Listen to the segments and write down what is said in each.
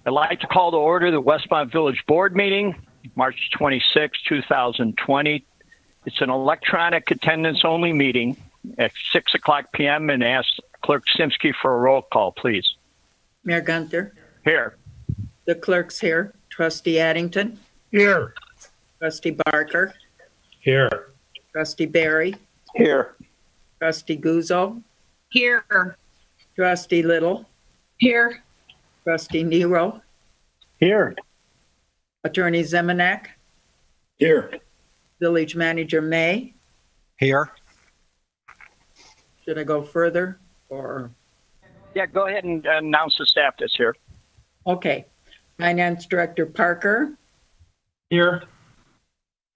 I'd like to call to order the Westmont Village Board meeting, March 26, 2020. It's an electronic attendance only meeting at 6 o'clock p.m. and ask Clerk Simsky for a roll call, please. Mayor Gunther. Here. The clerk's here. Trustee Addington. Here. Trustee Barker. Here. Trustee Barry. Here. Trustee Guzzo. Here. Trustee Little. Here. Trustee Nero. Here. Attorney Zemanek. Here. Village Manager May. Here. Should I go further or? Yeah, go ahead and announce the staff that's here. Okay. Finance Director Parker. Here.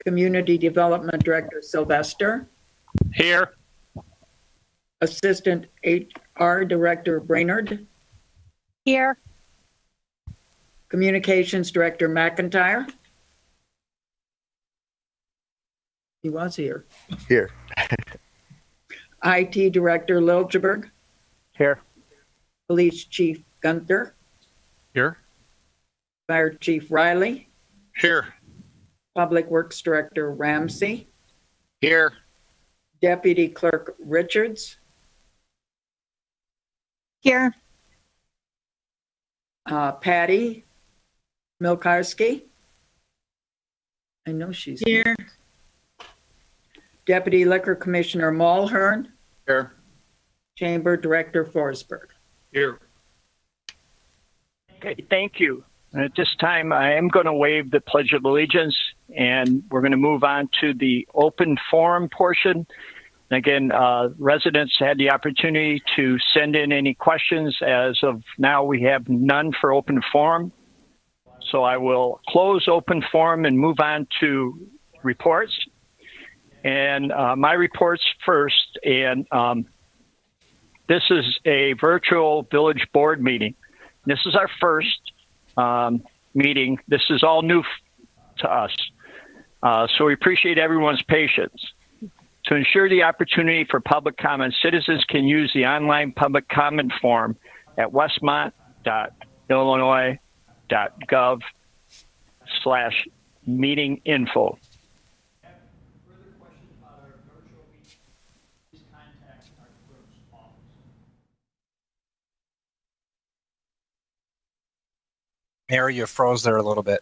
Community Development Director Sylvester. Here. Assistant HR Director Brainerd. Here. Communications Director McIntyre. He was here. Here. IT Director Liljeberg. Here. Police Chief Gunther. Here. Fire Chief Riley. Here. Public Works Director Ramsey. Here. Deputy Clerk Richards. Here. Patty Milkarski. I know she's Here. Deputy Liquor Commissioner Mulhern. Here. Chamber Director Forsberg. Here. Okay, thank you. And at this time, I am going to waive the Pledge of Allegiance, and we're going to move on to the open forum portion. And again, residents had the opportunity to send in any questions. As of now, we have none for open forum. So I will close open forum and move on to reports. And my reports first. And this is a virtual village board meeting. This is our first meeting. This is all new to us. So we appreciate everyone's patience. To ensure the opportunity for public comment, citizens can use the online public comment form at westmont.illinois.gov/meetinginfo. Mayor, you froze there a little bit.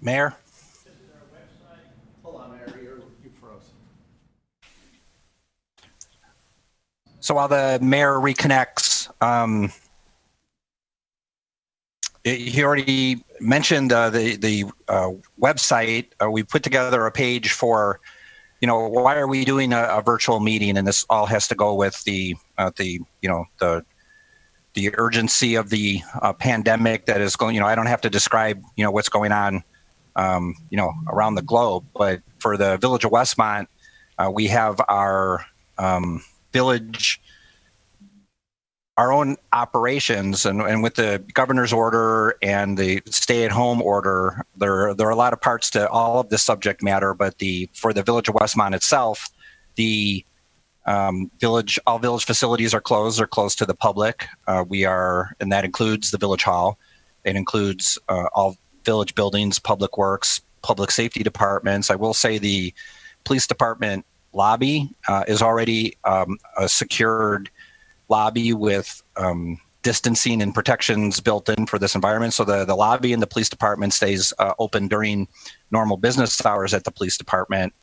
Mayor? Hold on, Mayor, you froze. So while the mayor reconnects, he already mentioned the website. We put together a page for, why are we doing a virtual meeting? And this all has to go with the urgency of the pandemic that is going. I don't have to describe what's going on around the globe, but for the Village of Westmont, we have our village, our own operations, and with the governor's order and the stay-at-home order, there are a lot of parts to all of this subject matter. But for the Village of Westmont itself, the all village facilities are closed. They're closed to the public. And that includes the village hall. It includes all village buildings, public works, public safety departments. I will say the police department lobby is already a secured lobby with distancing and protections built in for this environment. So the lobby in the police department stays open during normal business hours at the police department.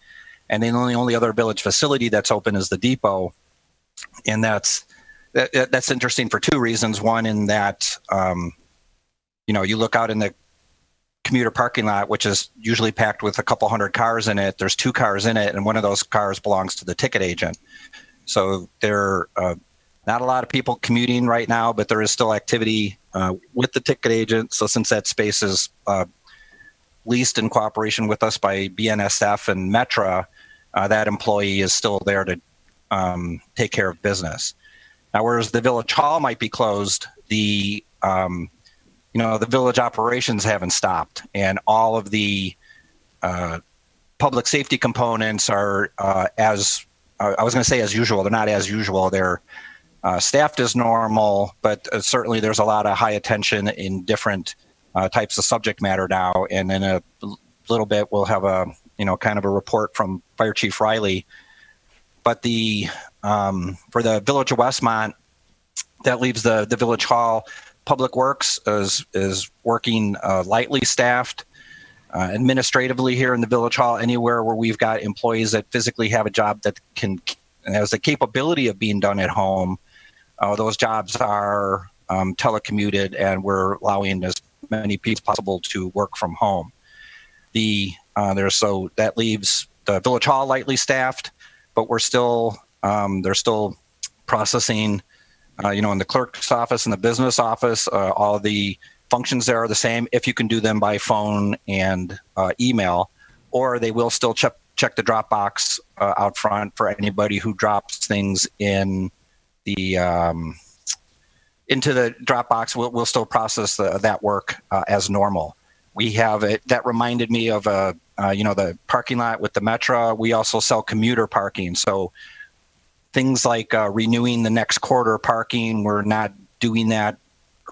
And then the only other village facility that's open is the depot. And that's interesting for two reasons. One, in that, you look out in the commuter parking lot, which is usually packed with a couple hundred cars in it. There's 2 cars in it, and one of those cars belongs to the ticket agent. So there are not a lot of people commuting right now, but there is still activity with the ticket agent. So since that space is leased in cooperation with us by BNSF and Metra, that employee is still there to take care of business. Now, whereas the village hall might be closed, the the village operations haven't stopped, and all of the public safety components are as I was going to say as usual. They're not as usual. They're staffed as normal, but certainly there's a lot of high attention in different types of subject matter now. And in a little bit, we'll have a kind of a report from Fire Chief Riley. But the for the Village of Westmont, that leaves the Village Hall. Public Works is working lightly staffed administratively here in the Village Hall. Anywhere where we've got employees that physically have a job that has the capability of being done at home, those jobs are telecommuted, and we're allowing as many people as possible to work from home. So that leaves the Village Hall lightly staffed, but we're still they're still processing. In the clerk's office and the business office, all the functions there are the same if you can do them by phone and email, or they will still check the drop box out front for anybody who drops things in the into the drop box. We'll still process that work as normal. We have it. That reminded me of the parking lot with the Metro. We also sell commuter parking, so things like renewing the next quarter parking, we're not doing that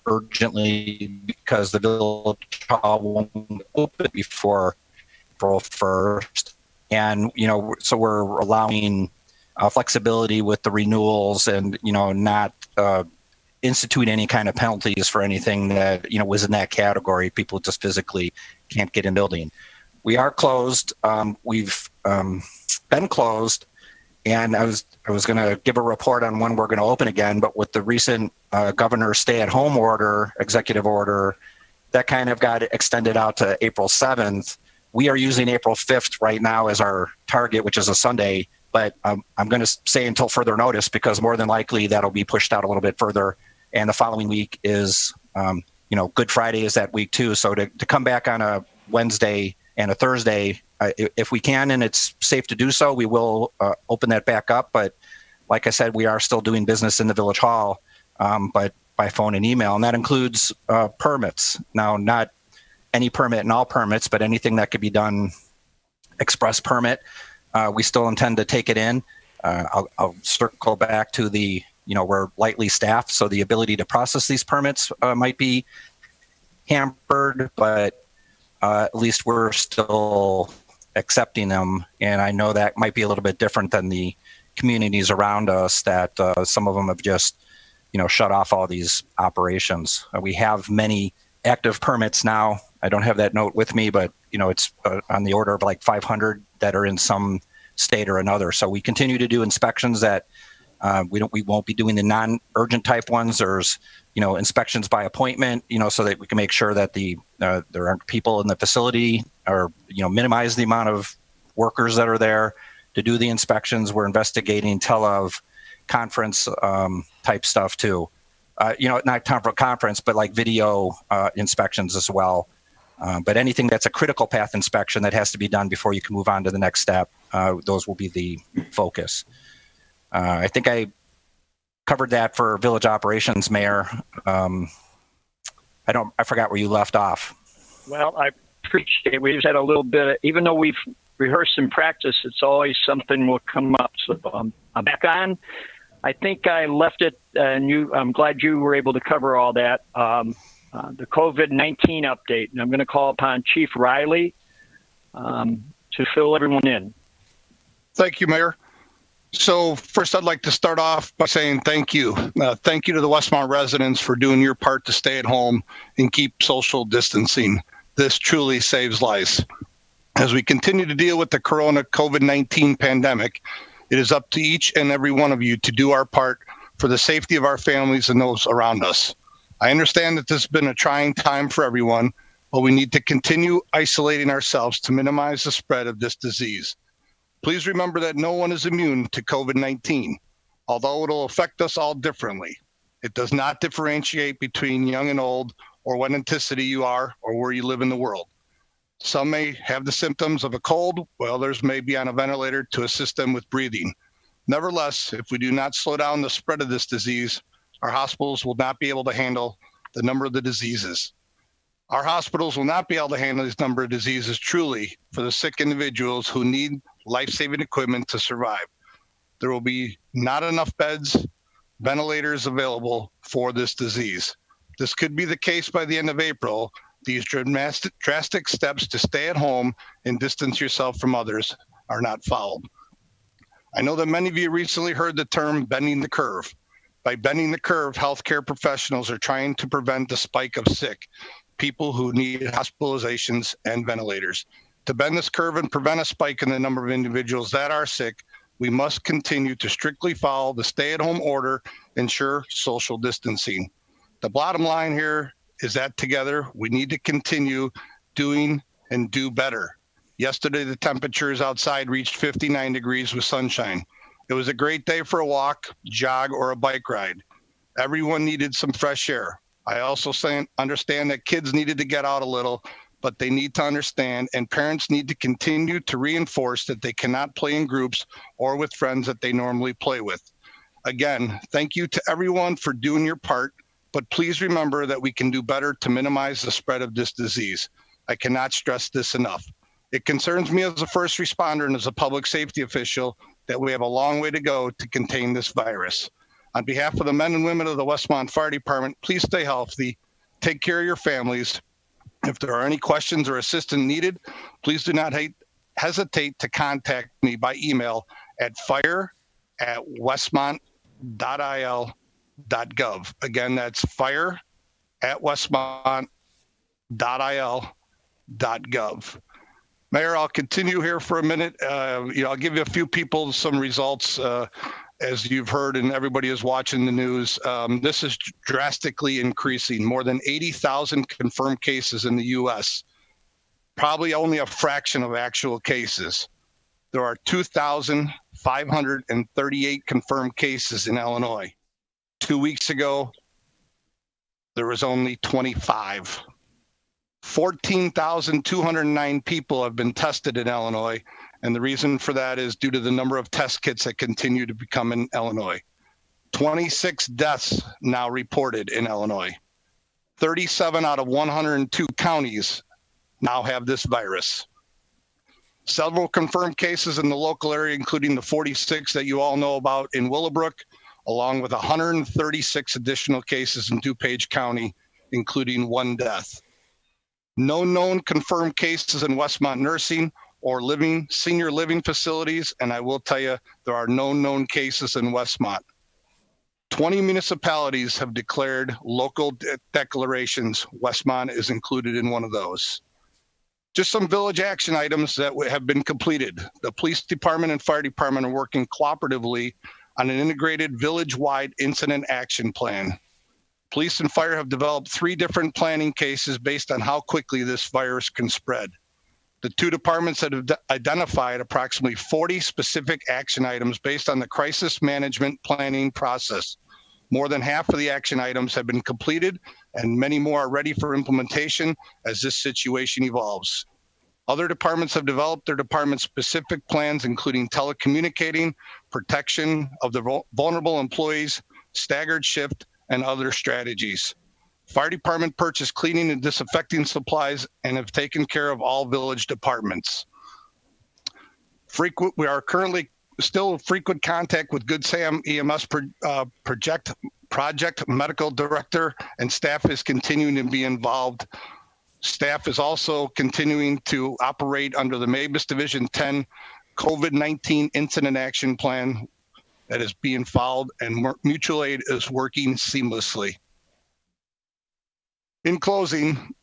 urgently because the Village Hall won't open before April 1st. And, so we're allowing flexibility with the renewals and, not institute any kind of penalties for anything that, was in that category. People just physically can't get in building. We are closed. We've been closed. And I was going to give a report on when we're going to open again, but with the recent governor's stay-at-home order, executive order, that kind of got extended out to April 7th. We are using April 5th right now as our target, which is a Sunday, but I'm going to say until further notice because more than likely that'll be pushed out a little bit further. And the following week is, Good Friday is that week too. So to come back on a Wednesday and a Thursday, if we can and it's safe to do so, we will open that back up. But like I said, we are still doing business in the Village Hall, but by phone and email. And that includes permits. Now, not any permit and all permits, but anything that could be done express permit. We still intend to take it in. I'll circle back to we're lightly staffed, so the ability to process these permits might be hampered, but at least we're still accepting them. And I know that might be a little bit different than the communities around us that some of them have just, shut off all these operations. We have many active permits now. I don't have that note with me, but, it's on the order of like 500 that are in some state or another. So we continue to do inspections that we won't be doing the non-urgent type ones. There's, inspections by appointment, so that we can make sure that there aren't people in the facility or, minimize the amount of workers that are there to do the inspections. We're investigating teleconference type stuff too. Not conference, but like video inspections as well. But anything that's a critical path inspection that has to be done before you can move on to the next step, those will be the focus. I think I covered that for village operations, Mayor. I forgot where you left off. Well, I appreciate it. We just had a little bit, even though we've rehearsed and practiced, it's always something will come up. So I'm back on. I think I left it, and I'm glad you were able to cover all that. The COVID-19 update, and I'm going to call upon Chief Riley to fill everyone in. Thank you, Mayor. So first, I'd like to start off by saying thank you. Thank you to the Westmont residents for doing your part to stay at home and keep social distancing. This truly saves lives. As we continue to deal with the COVID-19 pandemic, it is up to each and every one of you to do our part for the safety of our families and those around us. I understand that this has been a trying time for everyone, but we need to continue isolating ourselves to minimize the spread of this disease. Please remember that no one is immune to COVID-19, although it will affect us all differently. It does not differentiate between young and old, or what ethnicity you are, or where you live in the world. Some may have the symptoms of a cold, while others may be on a ventilator to assist them with breathing. Nevertheless, if we do not slow down the spread of this disease, our hospitals will not be able to handle the number of the diseases. Our hospitals will not be able to handle this number of diseases truly for the sick individuals who need life-saving equipment to survive. There will be not enough beds, ventilators available for this disease. This could be the case by the end of April. These drastic steps to stay at home and distance yourself from others are not followed. I know that many of you recently heard the term bending the curve. By bending the curve, healthcare professionals are trying to prevent the spike of sick people who need hospitalizations and ventilators. To bend this curve and prevent a spike in the number of individuals that are sick, we must continue to strictly follow the stay-at-home order, ensure social distancing. The bottom line here is that together we need to continue doing and do better. Yesterday, the temperatures outside reached 59 degrees with sunshine. It was a great day for a walk, jog, or a bike ride. Everyone needed some fresh air. I also understand that kids needed to get out a little, but they need to understand, and parents need to continue to reinforce that they cannot play in groups or with friends that they normally play with. Again, thank you to everyone for doing your part, but please remember that we can do better to minimize the spread of this disease. I cannot stress this enough. It concerns me as a first responder and as a public safety official that we have a long way to go to contain this virus. On behalf of the men and women of the Westmont Fire Department, please stay healthy, take care of your families. If there are any questions or assistance needed, please do not hesitate to contact me by email at fire@westmont.il.gov. Again, that's fire@westmont.il.gov. Mayor, I'll continue here for a minute. I'll give you a few people some results. As you've heard and everybody is watching the news, this is drastically increasing. More than 80,000 confirmed cases in the U.S. Probably only a fraction of actual cases. There are 2,538 confirmed cases in Illinois. 2 weeks ago, there was only 25. 14,209 people have been tested in Illinois, and the reason for that is due to the number of test kits that continue to become in Illinois. 26 deaths now reported in Illinois. 37 out of 102 counties now have this virus. Several confirmed cases in the local area, including the 46 that you all know about in Willowbrook, along with 136 additional cases in DuPage County, including 1 death. No known confirmed cases in Westmont nursing or senior living facilities, and I will tell you, there are no known cases in Westmont. 20 municipalities have declared local declarations. Westmont is included in one of those. Just some village action items that have been completed. The police department and fire department are working cooperatively on an integrated village-wide incident action plan. Police and fire have developed 3 different planning cases based on how quickly this virus can spread. The 2 departments have identified approximately 40 specific action items based on the crisis management planning process. More than half of the action items have been completed, and many more are ready for implementation as this situation evolves. Other departments have developed their department-specific plans, including telecommunicating, protection of the vulnerable employees, staggered shift, and other strategies. Fire department purchased cleaning and disinfecting supplies and have taken care of all village departments. We are currently still in frequent contact with Good Sam EMS project medical director, and staff is continuing to be involved. Staff is also continuing to operate under the MABUS Division 10 COVID-19 Incident Action Plan that is being followed, and mutual aid is working seamlessly. In closing,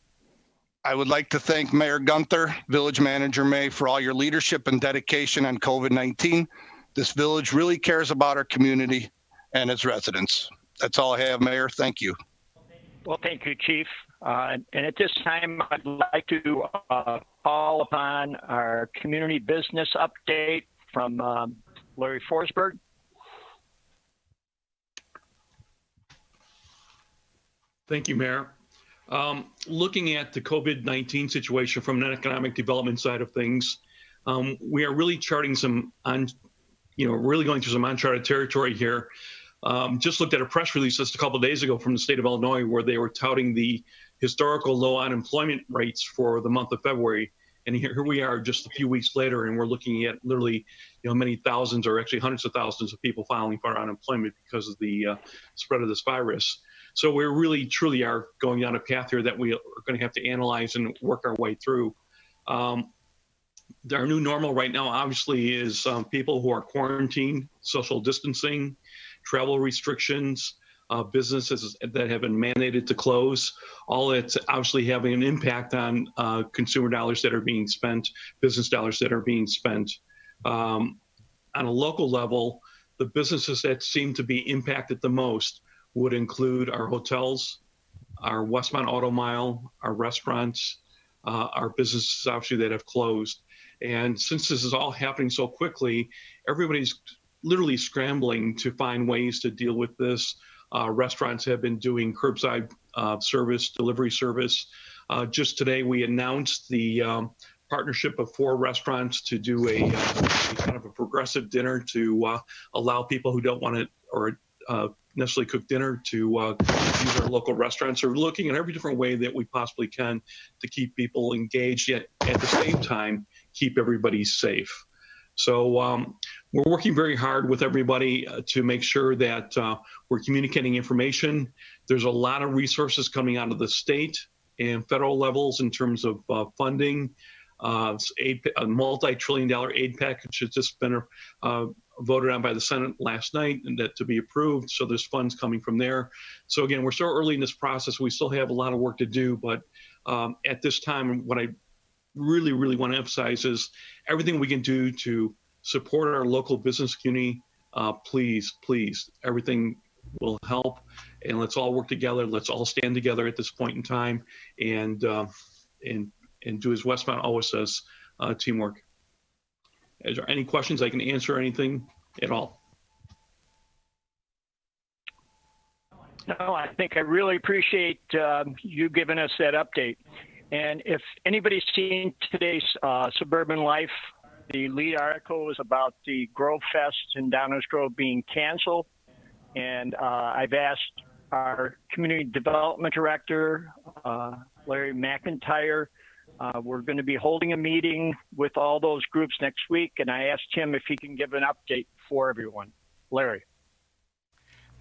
I would like to thank Mayor Gunther, Village Manager May, for all your leadership and dedication on COVID-19. This village really cares about our community and its residents. That's all I have, Mayor. Thank you. Well, thank you, Chief. And at this time, I'd like to call upon our community business update from Larry Forsberg. Thank you, Mayor. Looking at the COVID-19 situation from an economic development side of things, we are really charting really going through some uncharted territory here. Just looked at a press release just a couple of days ago from the state of Illinois where they were touting the historical low unemployment rates for the month of February. And here we are just a few weeks later, and we're looking at literally, many thousands or actually hundreds of thousands of people filing for unemployment because of the spread of this virus. So we really, truly are going down a path here that we are going to have to analyze and work our way through. Our new normal right now, obviously, is people who are quarantined, social distancing, travel restrictions, businesses that have been mandated to close. All it's obviously having an impact on consumer dollars that are being spent, business dollars that are being spent. On a local level, the businesses that seem to be impacted the most would include our hotels, our Westmont Auto Mile, our restaurants, our businesses obviously that have closed. And since this is all happening so quickly, everybody's literally scrambling to find ways to deal with this. Restaurants have been doing curbside service, delivery service. Just today, we announced the partnership of 4 restaurants to do a kind of a progressive dinner to allow people who don't want to or necessarily cook dinner to use our local restaurants. So we're looking at every different way that we possibly can to keep people engaged, yet at the same time, keep everybody safe. So we're working very hard with everybody to make sure that we're communicating information. There's a lot of resources coming out of the state and federal levels in terms of funding. A multi-trillion-dollar aid package has just been voted on by the Senate last night and that to be approved. So there's funds coming from there. So again, we're so early in this process. We still have a lot of work to do, but at this time, what I really, really want to emphasize is everything we can do to support our local business community. Please, please, everything will help, and let's all work together. Let's all stand together at this point in time, and do as Westmont always says, teamwork. Is there any questions I can answer? Anything at all? No, I think I really appreciate you giving us that update. And if anybody's seen today's Suburban Life, the lead article was about the Grove Fest in Downers Grove being canceled. And I've asked our community development director, Larry McIntyre, we're going to be holding a meeting with all those groups next week. And I asked him if he can give an update for everyone. Larry.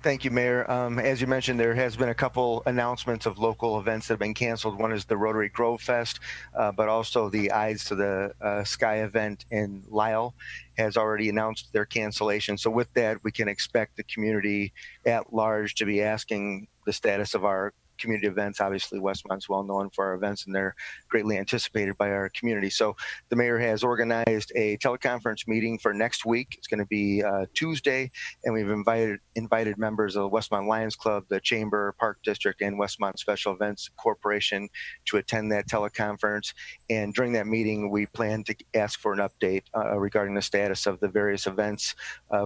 Thank you, Mayor. As you mentioned, there has been a couple announcements of local events that have been canceled. One is the Rotary Grove Fest, but also the Eyes to the Sky event in Lisle has already announced their cancellation. So with that, we can expect the community at large to be asking the status of our community events. Obviously, Westmont's well known for our events, and they're greatly anticipated by our community. So the mayor has organized a teleconference meeting for next week. It's going to be Tuesday, and we've invited members of the Westmont Lions Club, the Chamber, Park District, and Westmont Special Events Corporation to attend that teleconference. And during that meeting, we plan to ask for an update regarding the status of the various events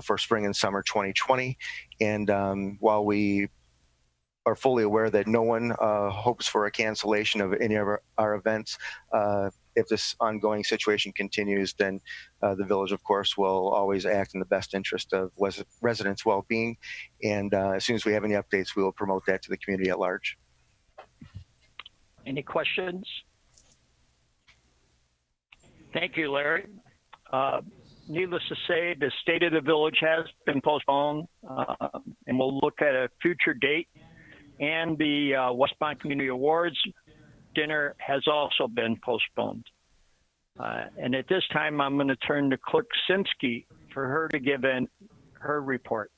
for spring and summer 2020. And while we are fully aware that no one hopes for a cancellation of any of our events, if this ongoing situation continues, then the village, of course, will always act in the best interest of residents' well-being. And as soon as we have any updates, we will promote that to the community at large. Any questions? Thank you, Larry. Needless to say, the State of the Village has been postponed, and we'll look at a future date. And the Westmont Community Awards dinner has also been postponed. And at this time, I'm going to turn to Clerk Simsky for her to give in her report.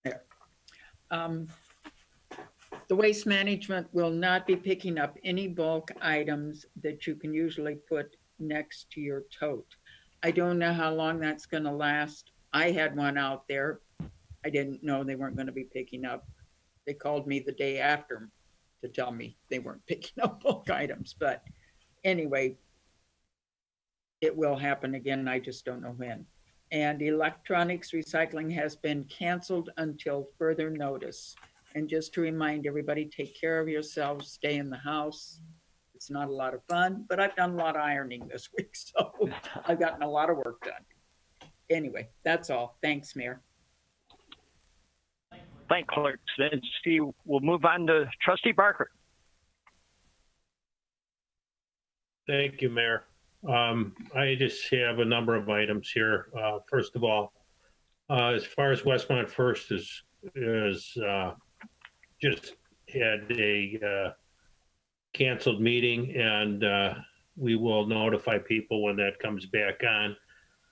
There. The waste management will not be picking up any bulk items that you can usually put next to your tote. I don't know how long that's going to last. I had one out there. I didn't know they weren't going to be picking up. They called me the day after to tell me they weren't picking up bulk items. But anyway, it will happen again. I just don't know when. And electronics recycling has been canceled until further notice. And just to remind everybody, take care of yourselves, stay in the house. It's not a lot of fun, but I've done a lot of ironing this week, so I've gotten a lot of work done. Anyway, that's all. Thanks, Mayor. Thank clerks. Then see, we'll move on to Trustee Barker. Thank you, Mayor. I just have a number of items here. First of all, as far as Westmont First is just had a canceled meeting, and we will notify people when that comes back on.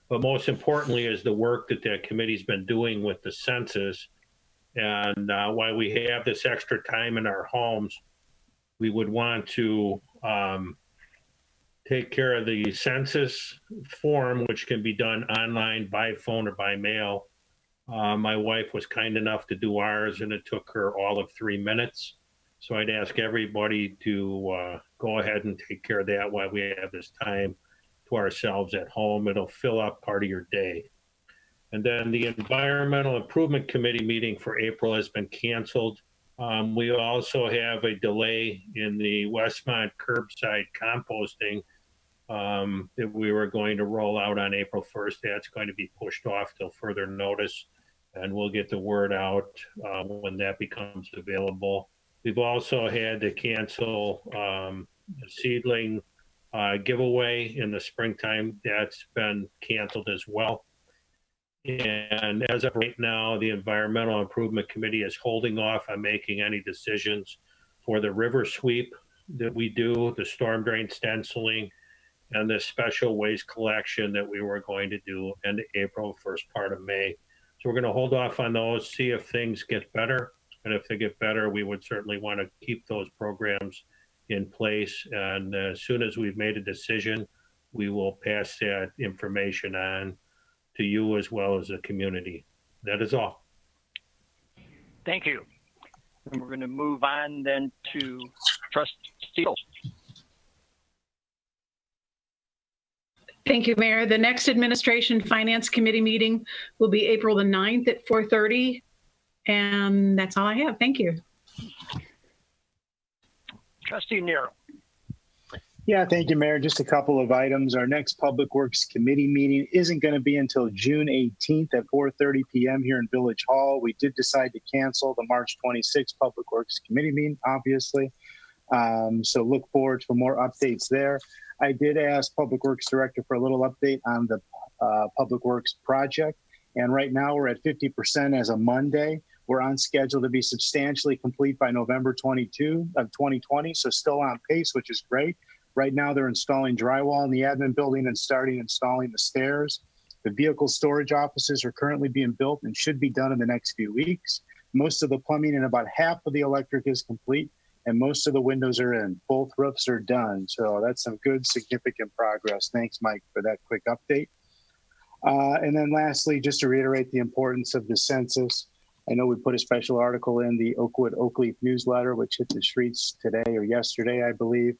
But most importantly is the work that that committee's been doing with the census. And while we have this extra time in our homes, we would want to take care of the census form, which can be done online, by phone, or by mail. My wife was kind enough to do ours, and it took her all of 3 minutes. So I'd ask everybody to go ahead and take care of that while we have this time to ourselves at home. It'll fill up part of your day. And then the Environmental Improvement Committee meeting for April has been canceled. We also have a delay in the Westmont curbside composting that we were going to roll out on April 1st. That's going to be pushed off till further notice, and we'll get the word out when that becomes available. We've also had to cancel a seedling giveaway in the springtime. That's been canceled as well. And as of right now, the Environmental Improvement Committee is holding off on making any decisions for the river sweep that we do, the storm drain stenciling, and the special waste collection that we were going to do end of April, first part of May. So we're going to hold off on those, see if things get better. And if they get better, we would certainly want to keep those programs in place. And as soon as we've made a decision, we will pass that information on to you as well as the community. That is all. Thank you. And we're going to move on then to Trustee Steele. Thank you, Mayor. The next Administration Finance Committee meeting will be April the 9th at 4:30. And that's all I have. Thank you. Trustee Nero. Yeah, thank you, Mayor. Just a couple of items. Our next Public Works Committee meeting isn't going to be until June 18th at 4:30 p.m. here in Village Hall. We did decide to cancel the March 26th Public Works Committee meeting, obviously. So look forward to more updates there. I did ask Public Works Director for a little update on the Public Works project. And right now we're at 50% as of Monday. We're on schedule to be substantially complete by November 22 of 2020. So still on pace, which is great. Right now they're installing drywall in the admin building and starting installing the stairs. The vehicle storage offices are currently being built and should be done in the next few weeks. Most of the plumbing and about half of the electric is complete, and most of the windows are in. Both roofs are done. So that's some good, significant progress. Thanks, Mike, for that quick update. And then lastly, just to reiterate the importance of the census, I know we put a special article in the Oakwood Oakleaf newsletter, which hit the streets today or yesterday, I believe.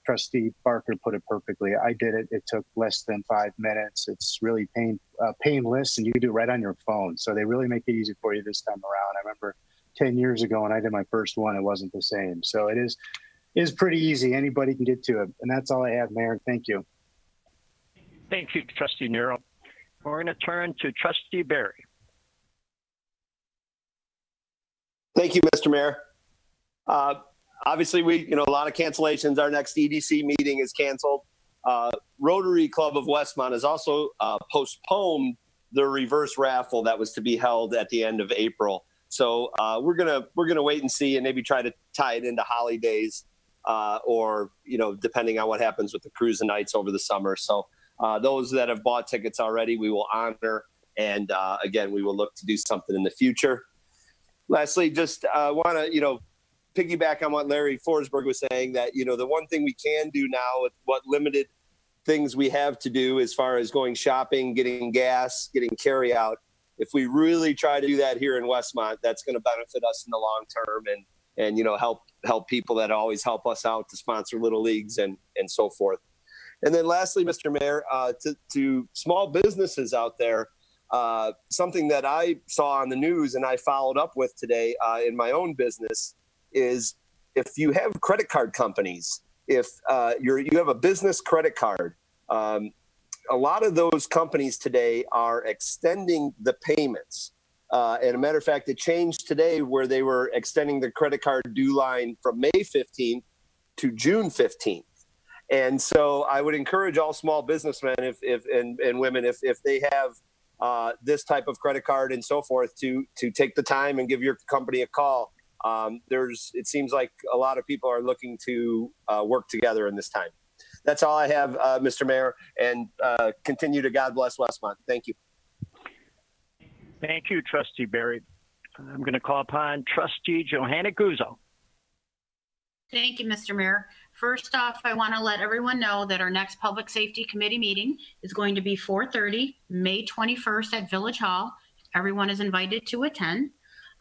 Trustee Barker put it perfectly. I did it. It took less than 5 minutes. It's really painless, and you can do it right on your phone. So they really make it easy for you this time around. I remember 10 years ago when I did my first one, it wasn't the same. So it is pretty easy. Anybody can get to it. And that's all I have, Mayor. Thank you. Thank you, Trustee Nero. We're going to turn to Trustee Barry. Thank you, Mr. Mayor. Obviously, a lot of cancellations. Our next EDC meeting is canceled. Rotary Club of Westmont has also postponed the reverse raffle that was to be held at the end of April. So we're gonna wait and see, and maybe try to tie it into holidays, or depending on what happens with the cruise nights over the summer. So those that have bought tickets already, we will honor, and again, we will look to do something in the future. Lastly, just want to piggyback on what Larry Forsberg was saying, that the one thing we can do now with what limited things we have to do as far as going shopping, getting gas, getting carry out, if we really try to do that here in Westmont, that's going to benefit us in the long term, and help people that always help us out to sponsor little leagues and so forth. And then lastly, Mr. Mayor, to small businesses out there, something that I saw on the news and I followed up with today in my own business is, if you have credit card companies, if you have a business credit card, a lot of those companies today are extending the payments. And a matter of fact, it changed today where they were extending the credit card due line from May 15th to June 15th. And so I would encourage all small businessmen and women, if they have this type of credit card and so forth, to take the time and give your company a call. It seems like a lot of people are looking to work together in this time. That's all I have, Mr. Mayor, and continue to God bless Westmont. Thank you. Thank you, Trustee Barry. I'm going to call upon Trustee Johanna Guzzo. Thank you, Mr. Mayor. First off, I want to let everyone know that our next Public Safety Committee meeting is going to be 4:30, May 21st at Village Hall. Everyone is invited to attend.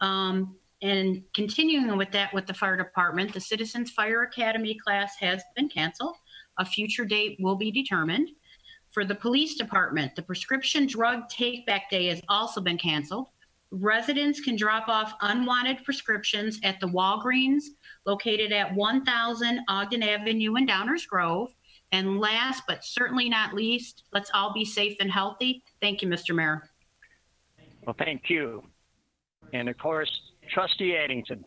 And continuing with that, with the fire department, the Citizens Fire Academy class has been canceled. A future date will be determined. For the police department, the prescription drug take-back day has also been canceled. Residents can drop off unwanted prescriptions at the Walgreens located at 1000 Ogden Avenue in Downers Grove. And last but certainly not least, let's all be safe and healthy. Thank you, Mr. Mayor. Well, thank you. And of course, Trustee Addington.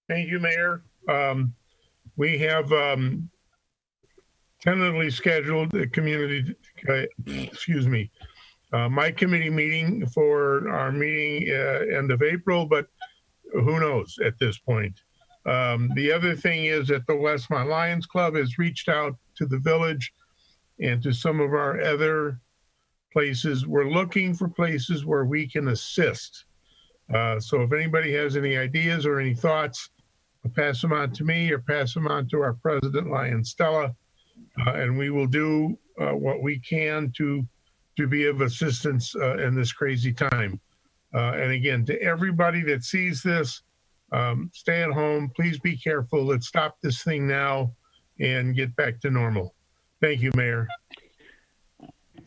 Thank you, Mayor. We have tentatively scheduled a community, my committee meeting for our meeting end of April, but who knows at this point. The other thing is that the Westmont Lions Club has reached out to the village and to some of our other places. We're looking for places where we can assist. So if anybody has any ideas or any thoughts, pass them on to me or pass them on to our president, Lion Stella, and we will do what we can to be of assistance in this crazy time. And again, to everybody that sees this, stay at home. Please be careful. Let's stop this thing now and get back to normal. Thank you, Mayor.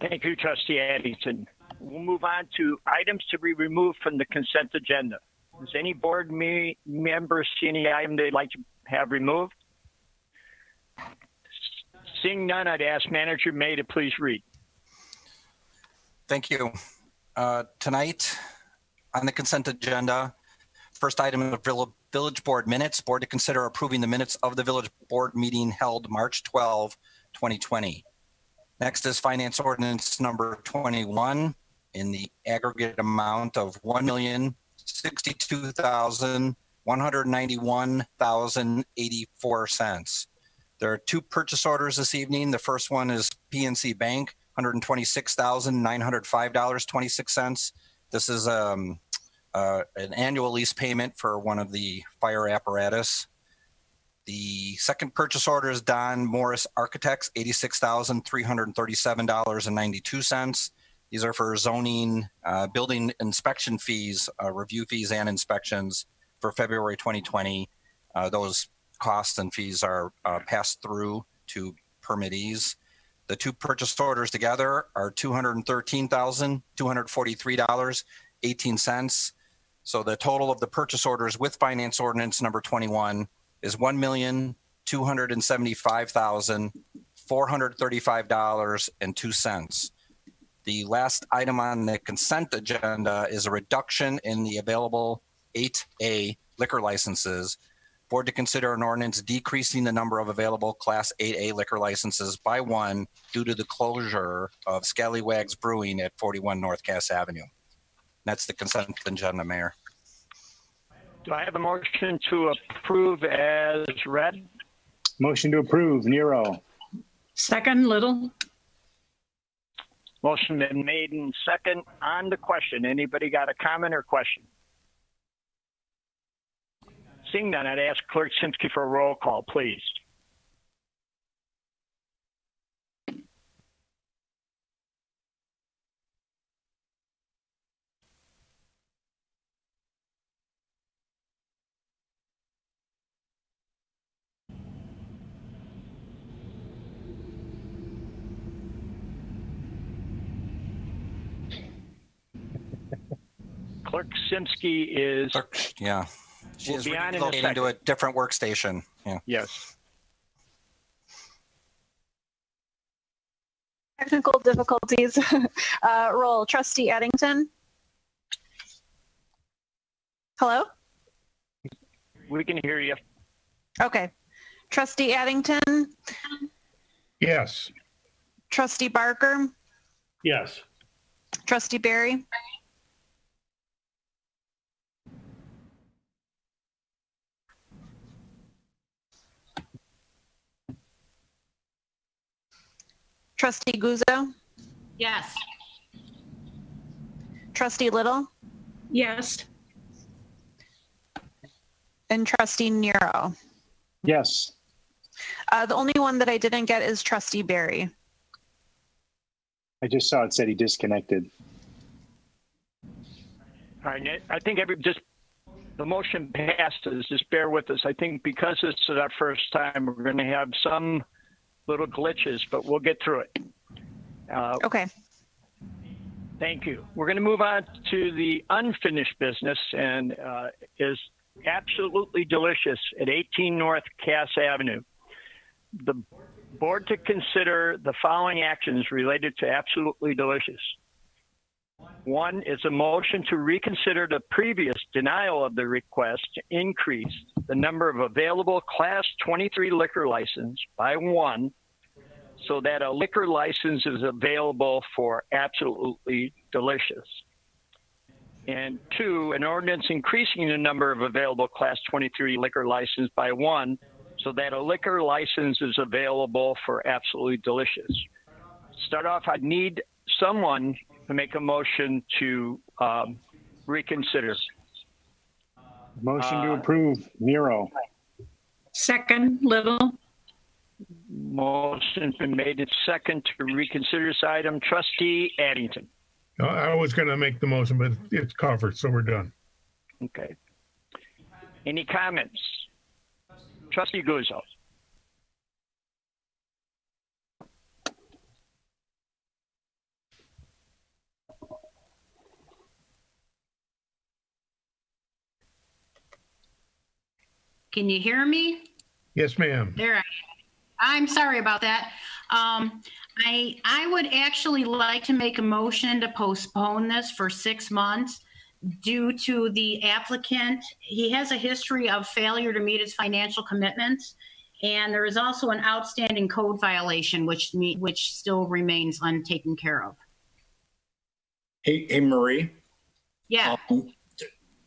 Thank you, Trustee Addington. We'll move on to items to be removed from the consent agenda. Does any board member see any item they'd like to have removed? Seeing none, I'd ask Manager May to please read. Thank you. Tonight on the consent agenda, first item of Village Board minutes. Board to consider approving the minutes of the Village Board meeting held March 12, 2020. Next is Finance Ordinance number 21 in the aggregate amount of $1,062,191,084. There are two purchase orders this evening. The first one is PNC Bank, $126,905.26. This is an annual lease payment for one of the fire apparatus. The second purchase order is Don Morris Architects, $86,337.92. These are for zoning, building inspection fees, review fees and inspections for February 2020. Those costs and fees are passed through to permittees. The two purchase orders together are $213,243.18. So the total of the purchase orders with Finance Ordinance number 21 is $1,275,435.02. The last item on the consent agenda is a reduction in the available 8A liquor licenses. Board to consider an ordinance decreasing the number of available Class 8A liquor licenses by one due to the closure of Scallywags Brewing at 41 North Cass Avenue. That's the consent agenda, Mayor. Do I have a motion to approve as read? Motion to approve, Nero. Second, Little. Motion been made and second on the question. Anybody got a comment or question? Seeing none, I'd ask Clerk Simsky for a roll call, please. Clerk Simsky is. Yeah. She is relocating into a different workstation. Yeah. Yes. technical difficulties. Roll. Trustee Addington. Hello? We can hear you. Okay. Trustee Addington. Yes. Trustee Barker. Yes. Trustee Barry. Trustee Guzzo. Yes. Trustee Little. Yes. And Trustee Nero. Yes. The only one that I didn't get is Trustee Barry. I just saw it said he disconnected. All right, I think the motion passes. Just bear with us. I think because this is our first time, we're going to have some little glitches, but we'll get through it. Okay. Thank you. We're going to move on to the unfinished business, and is absolutely delicious at 18 North Cass Avenue. The board to consider the following actions related to absolutely delicious. One is a motion to reconsider the previous denial of the request to increase the number of available Class 23 liquor license by 1 so that a liquor license is available for absolutely delicious. And 2, an ordinance increasing the number of available Class 23 liquor license by 1 so that a liquor license is available for absolutely delicious. Start off, I need someone to make a motion to reconsider. Motion to approve, Nero. Second, Little. Motion's been made and second to reconsider this item. Trustee Addington. I was going to make the motion, but it's covered, so we're done. Okay. Any comments? Trustee Guzzo. Can you hear me? Yes, ma'am. There, I'm sorry about that. I would actually like to make a motion to postpone this for 6 months due to the applicant. He has a history of failure to meet his financial commitments, and there is also an outstanding code violation which still remains untaken care of. Hey, Marie. Yeah.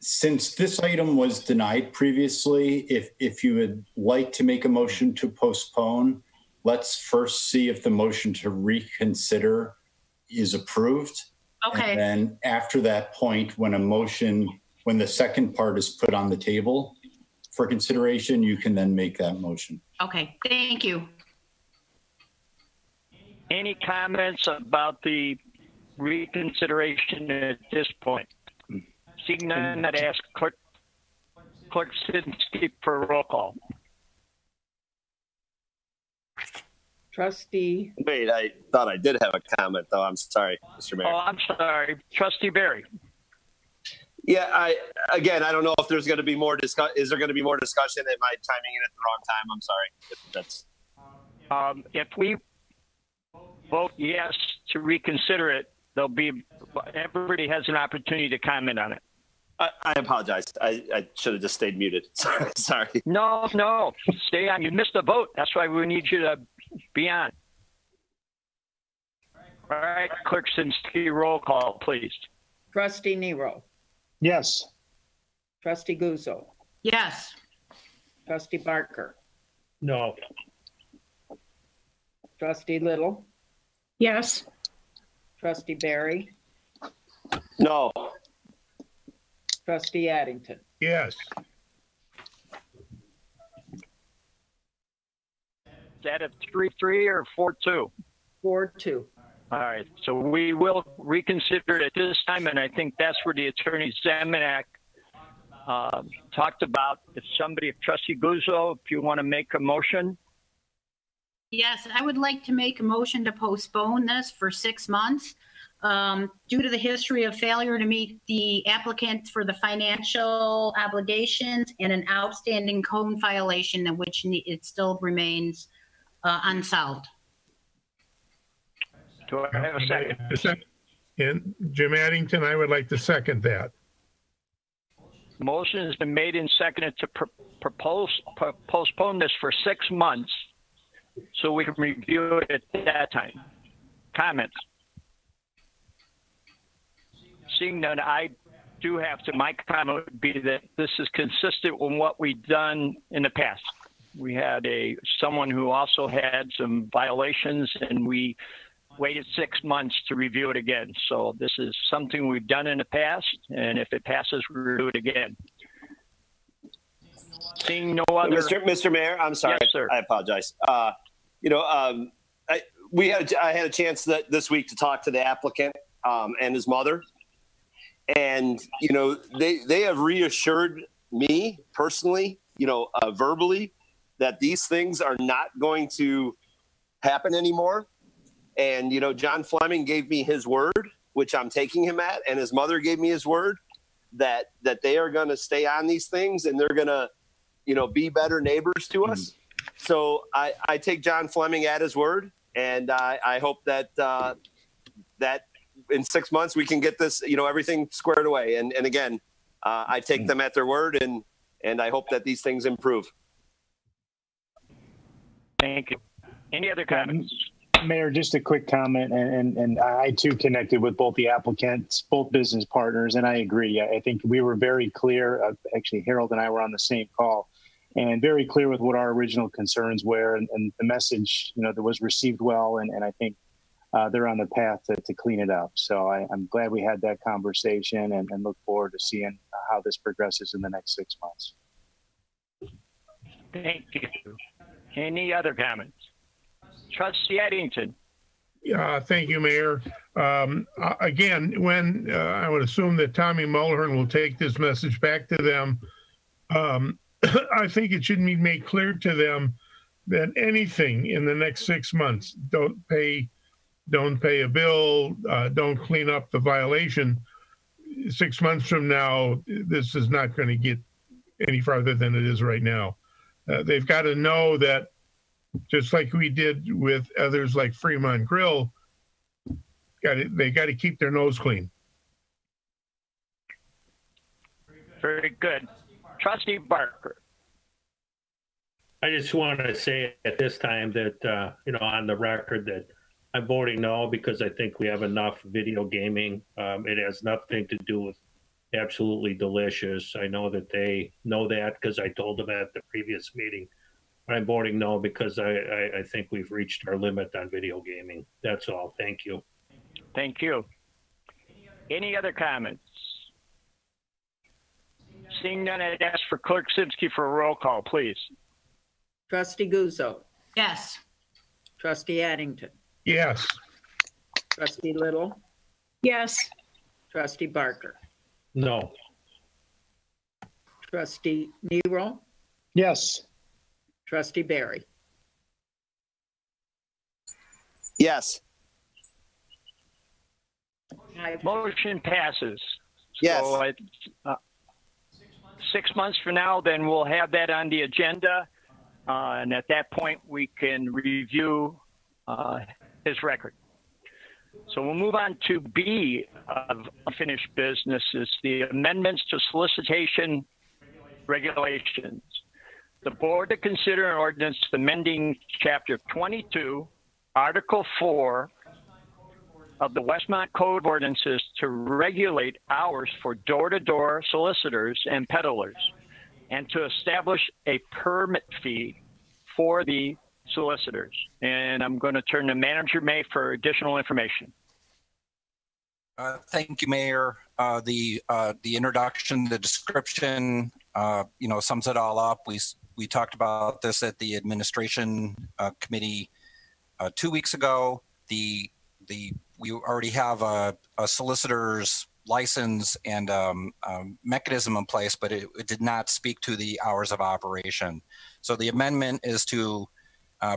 Since this item was denied previously, if you would like to make a motion to postpone, let's first see if the motion to reconsider is approved. Okay. And then after that point, when the second part is put on the table for consideration, you can then make that motion. Okay, thank you. Any comments about the reconsideration at this point? Seeing none, I'd ask Clerk Sidney for a roll call. Trustee. Wait, I thought I did have a comment, though. I'm sorry, Mr. Mayor. Oh, I'm sorry. Trustee Barry. Yeah, I don't know if there's going to be more discussion. Is there going to be more discussion? Am I timing it at the wrong time? I'm sorry. If we vote yes to reconsider it, everybody has an opportunity to comment on it. I apologize. I should have just stayed muted. Sorry. No, stay on. You missed a vote. That's why we need you to be on. All right, Clerk Sidney, roll call, please. Trustee Nero. Yes. Trustee Guzzo. Yes. Trustee Barker. No. Trustee Little. Yes. Trustee Barry. No. Trustee Addington. Yes. Is that a 3-3 or 4-2? 4-2. All right, so we will reconsider it at this time, and I think that's where the Attorney Zamenhof talked about. If Trustee Guzzo, if you want to make a motion. Yes, I would like to make a motion to postpone this for 6 months. Due to the history of failure to meet the applicant for the financial obligations and an outstanding code violation in which it still remains unsolved. Do I have a second? And Jim Addington, I would like to second that. Motion has been made and seconded to postpone this for 6 months so we can review it at that time. Comments? Seeing none, I do have to, my comment would be that this is consistent with what we've done in the past. We had someone who also had some violations, and we waited 6 months to review it again. So this is something we've done in the past, and if it passes, we'll do it again. Seeing no other. Mr. Mayor, I'm sorry. Yes, sir. I apologize. I had a chance this week to talk to the applicant and his mother, and they have reassured me personally, verbally, that these things are not going to happen anymore. And John Fleming gave me his word, which I'm taking him at, and his mother gave me his word that they are going to stay on these things, and they're going to be better neighbors to us. So I take John Fleming at his word, and I hope that that in 6 months we can get this, everything squared away. And again, I take them at their word, and I hope that these things improve. Thank you. Any other comments? Mayor, just a quick comment, and I too connected with both the applicants, both business partners, and I agree. I think we were very clear. Actually, Harold and I were on the same call, and very clear with what our original concerns were, and the message, that was received well, and I think they're on the path to clean it up. So I'm glad we had that conversation, and look forward to seeing how this progresses in the next 6 months. Thank you. Any other comments? Trustee Addington. Yeah, thank you, Mayor. Again, when I would assume that Tommy Mulhern will take this message back to them, I think it should be made clear to them that anything in the next 6 months, don't pay a bill, don't clean up the violation. 6 months from now, this is not going to get any farther than it is right now. They've got to know that, just like we did with others like Fremont Grill, they got to keep their nose clean. Very good. Trustee Barker. I just want to say at this time that, on the record, that I'm voting no because I think we have enough video gaming. It has nothing to do with Absolutely Delicious. I know that they know that because I told them at the previous meeting. I'm voting no because I think we've reached our limit on video gaming. That's all. Thank you. Thank you. Any other comments? Seeing none, I'd ask for Clerk Simsky for a roll call, please. Trustee Guzzo. Yes. Trustee Addington. Yes. Trustee Little. Yes. Trustee Barker. No. Trustee Nero. Yes. Trustee Barry. Yes. Motion passes. Yes. So 6 months from now, then we'll have that on the agenda. And at that point, we can review his record. So we'll move on to B of unfinished business, is the amendments to solicitation regulations. The board to consider an ordinance amending Chapter 22, Article 4 of the Westmont Code of Ordinances to regulate hours for door-to-door solicitors and peddlers, and to establish a permit fee for the solicitors. And I'm going to turn to Manager May for additional information. Thank you, Mayor. The introduction, the description, sums it all up. We talked about this at the administration committee 2 weeks ago. We already have a solicitor's license and mechanism in place, but it did not speak to the hours of operation. So the amendment is to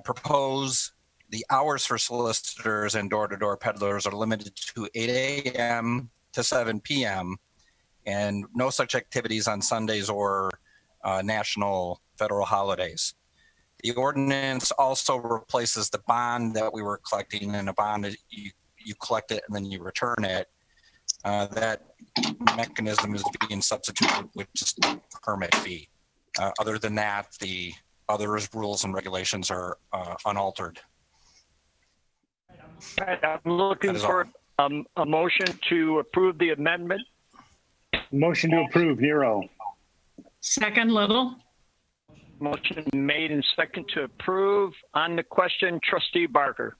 propose the hours for solicitors and door-to-door peddlers are limited to 8 a.m. to 7 p.m. and no such activities on Sundays or national federal holidays. The ordinance also replaces the bond that we were collecting, and a bond you collect it and then you return it. That mechanism is being substituted with just the permit fee. Other than that, the other rules and regulations are unaltered. I'm looking for a motion to approve the amendment. Motion to approve, Nero. Second, Little. Motion made and second to approve. On the question, Trustee Barker.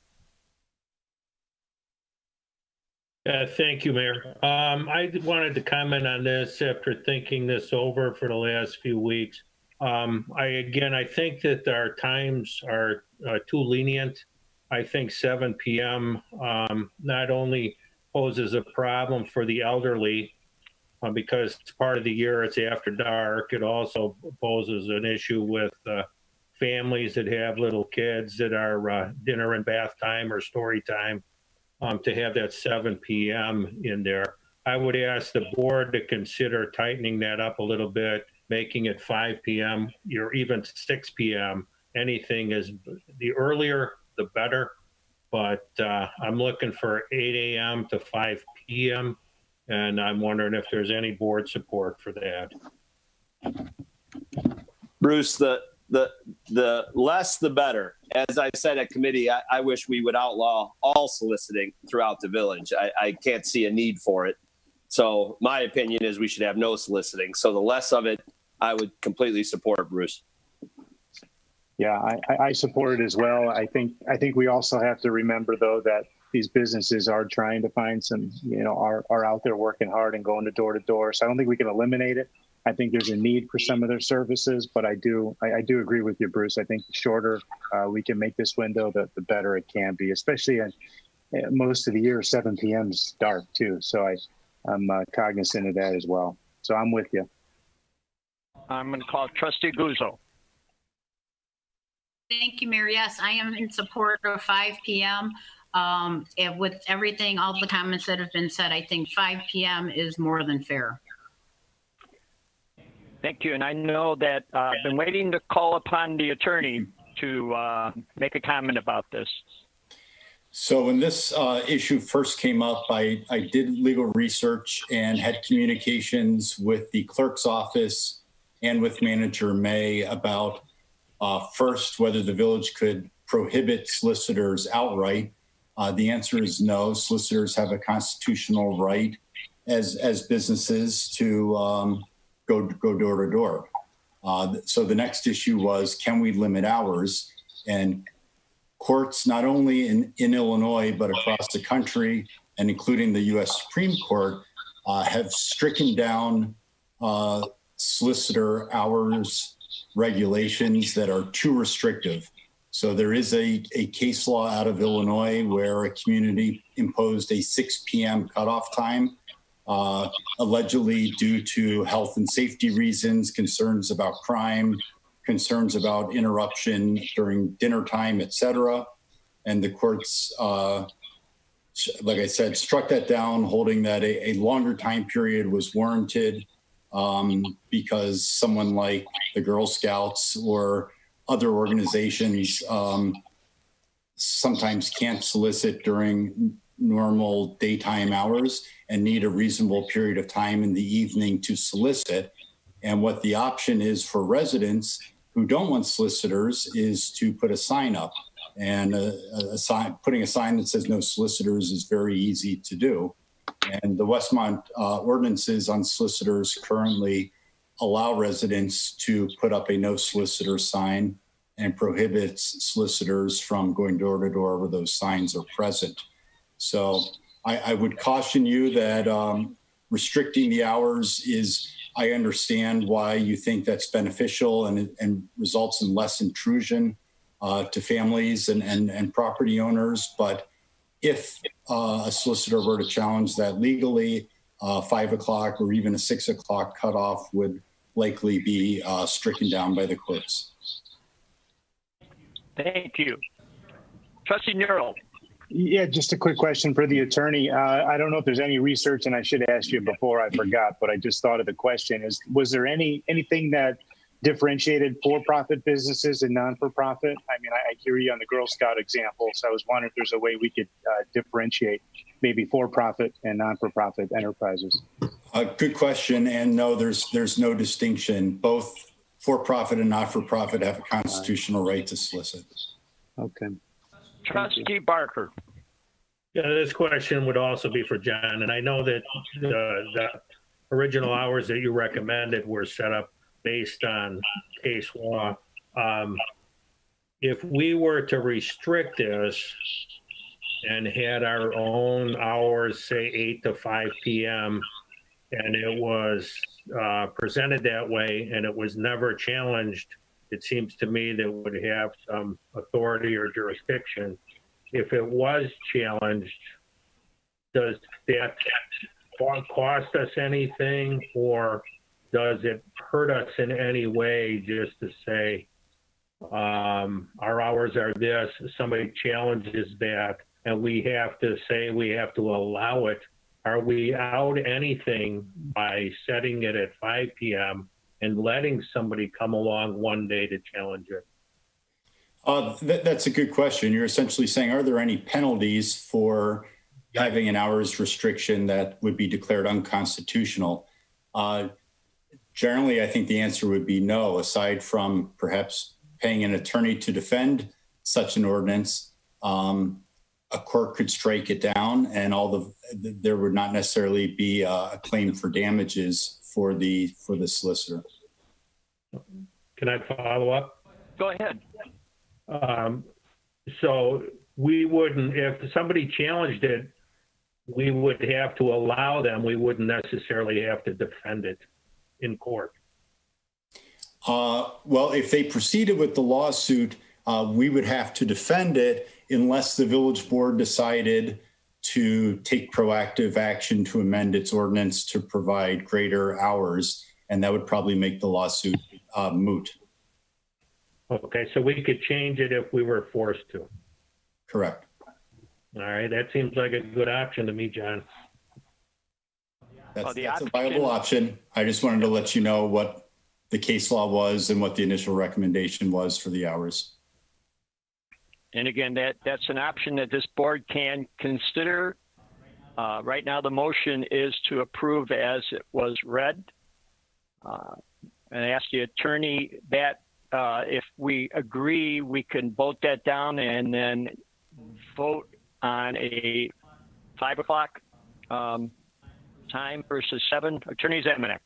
Thank you, Mayor. I wanted to comment on this after thinking this over for the last few weeks. I think that our times are too lenient. I think 7 p.m. Not only poses a problem for the elderly because it's part of the year, it's after dark. It also poses an issue with families that have little kids that are dinner and bath time or story time. To have that 7 p.m. in there. I would ask the board to consider tightening that up a little bit, making it 5 p.m. or even 6 p.m. Anything is, the earlier, the better. But I'm looking for 8 a.m. to 5 p.m. And I'm wondering if there's any board support for that. Bruce, the less the better. As I said at committee, I wish we would outlaw all soliciting throughout the village. I can't see a need for it. So my opinion is we should have no soliciting. So the less of it, I would completely support, Bruce. Yeah, I support it as well. I think we also have to remember, though, that these businesses are trying to find some, are out there working hard and going door to door. So I don't think we can eliminate it. I think there's a need for some of their services, but I do agree with you, Bruce. I think the shorter we can make this window, the better it can be, especially in most of the year, 7 p.m. is dark too. So I'm cognizant of that as well. So I'm with you. I'm going to call Trustee Guzzo. Thank you, Mayor. Yes, I am in support of 5 p.m. And with everything, all the comments that have been said, I think 5 p.m. is more than fair. Thank you. And I know that I've been waiting to call upon the attorney to make a comment about this. So when this issue first came up, I did legal research and had communications with the clerk's office and with Manager May about first, whether the village could prohibit solicitors outright. The answer is no. Solicitors have a constitutional right as businesses to go door to door. So the next issue was, can we limit hours? And courts, not only in Illinois, but across the country, and including the U.S. Supreme Court, have stricken down solicitor hours regulations that are too restrictive. So there is a case law out of Illinois where a community imposed a 6 p.m. cutoff time, allegedly due to health and safety reasons, concerns about crime, concerns about interruption during dinner time, et cetera. And the courts, like I said, struck that down, holding that a longer time period was warranted because someone like the Girl Scouts or other organizations sometimes can't solicit during normal daytime hours and need a reasonable period of time in the evening to solicit. And what the option is for residents who don't want solicitors is to put a sign up. And putting a sign that says no solicitors is very easy to do. And the Westmont ordinances on solicitors currently allow residents to put up a no solicitor sign and prohibits solicitors from going door to door where those signs are present. So I would caution you that restricting the hours is, I understand why you think that's beneficial and results in less intrusion to families and property owners. But if a solicitor were to challenge that legally, 5 o'clock or even a 6 o'clock cutoff would likely be stricken down by the courts. Thank you. Trustee Nero. Yeah, just a quick question for the attorney. I don't know if there's any research, and I should have asked you before, I forgot, but I just thought of the question. Was there anything that differentiated for-profit businesses and non-for-profit. I mean, I hear you on the Girl Scout example, so I was wondering if there's a way we could differentiate maybe for-profit and non-for-profit enterprises. Good question, and no, there's no distinction. Both for-profit and not-for-profit have a constitutional right to solicit. Okay. Trustee Barker. Yeah, this question would also be for John, and I know that the original hours that you recommended were set up based on case law. If we were to restrict this and had our own hours, say 8 to 5 p.m., and it was presented that way and it was never challenged, it seems to me that would have some authority or jurisdiction. If it was challenged, does that cost us anything, or does it hurt us in any way just to say our hours are this, somebody challenges that, and we have to say we have to allow it? Are we out anything by setting it at 5 p.m. and letting somebody come along one day to challenge it? That's a good question. You're essentially saying, are there any penalties for having an hours restriction that would be declared unconstitutional? Generally, I think the answer would be no, aside from perhaps paying an attorney to defend such an ordinance. A court could strike it down, and there would not necessarily be a claim for damages for the solicitor. Can I follow up? Go ahead. So we wouldn't, if somebody challenged it, we would have to allow them. We wouldn't necessarily have to defend it in court. Well, if they proceeded with the lawsuit, we would have to defend it unless the village board decided to take proactive action to amend its ordinance to provide greater hours, and that would probably make the lawsuit moot. Okay, so we could change it if we were forced to. Correct. All right, that seems like a good option to me, John. That's a viable option. I just wanted to let you know what the case law was and what the initial recommendation was for the hours. And again, that's an option that this board can consider. Right now, the motion is to approve as it was read. And I ask the attorney that if we agree, we can vote that down and then vote on a 5 o'clock time versus 7. Attorney Zamenhof.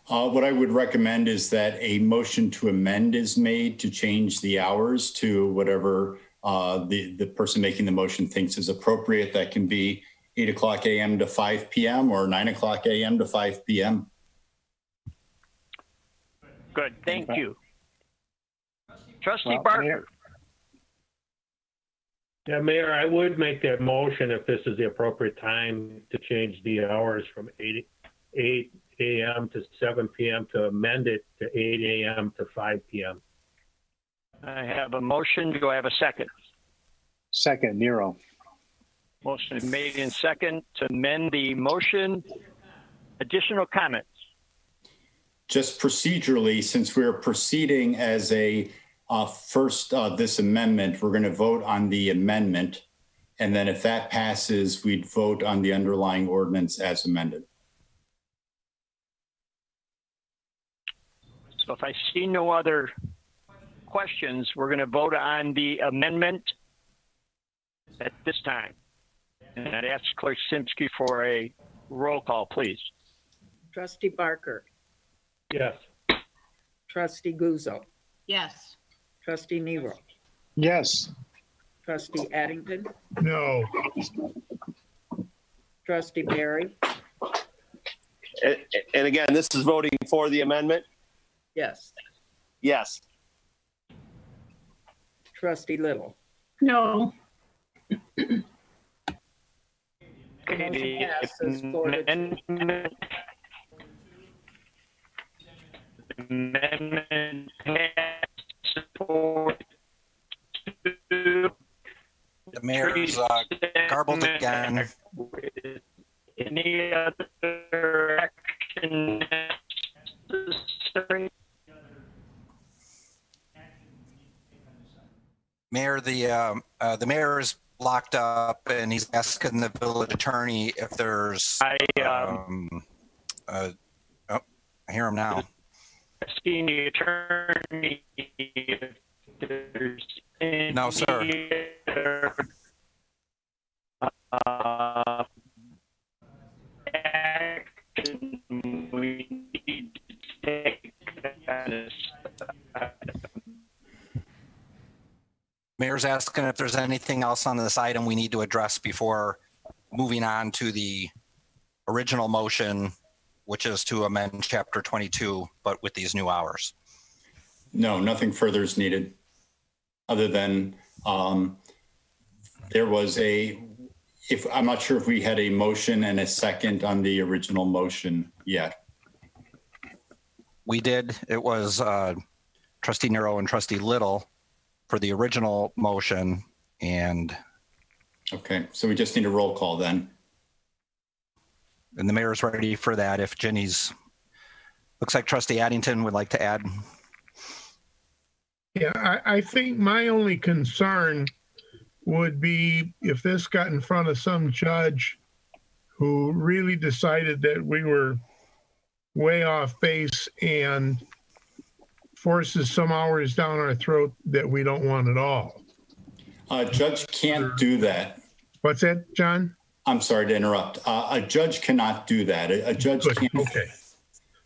What I would recommend is that a motion to amend is made to change the hours to whatever the person making the motion thinks is appropriate. That can be 8 o'clock a.m. to 5 p.m. or 9 o'clock a.m. to 5 p.m. Good, thank you. Trustee Barker. Yeah, Mayor, I would make that motion if this is the appropriate time to change the hours from 8 a.m. to 7 p.m. to amend it to 8 a.m. to 5 p.m. I have a motion. Do I have a second? Second, Nero. Motion made in second to amend the motion. Additional comments? Just procedurally, since we're proceeding as a first, this amendment, we're going to vote on the amendment. And then if that passes, we'd vote on the underlying ordinance as amended. So if I see no other questions, we're going to vote on the amendment at this time. And I'd ask Clerk Simsky for a roll call, please. Trustee Barker. Yes. Trustee Guzzo. Yes. Trustee Nero. Yes. Trustee Addington. No. Trustee Barry. And again, this is voting for the amendment? Yes. Yes. Trustee Little. No. Motion passes 4-2. Amendment passed 4-2. The mayor's garbled again. Any other action necessary? Mayor, the mayor is locked up, and he's asking the village attorney if there's. I hear him now. Asking the attorney if there's any No, sir. Action we need to take on this. Mayor's asking if there's anything else on this item we need to address before moving on to the original motion, which is to amend chapter 22, but with these new hours. No, nothing further is needed other than there was I'm not sure if we had a motion and a second on the original motion yet. We did. It was Trustee Nero and Trustee Little for the original motion, and okay, so we just need a roll call then. And the mayor's ready for that. If Jenny's, looks like Trustee Addington would like to add. Yeah, I think my only concern would be if this got in front of some judge who really decided that we were way off base and forces some hours down our throat that we don't want at all. Judge can't do that. What's that, John? I'm sorry to interrupt. A judge cannot do that. A judge can't. Okay.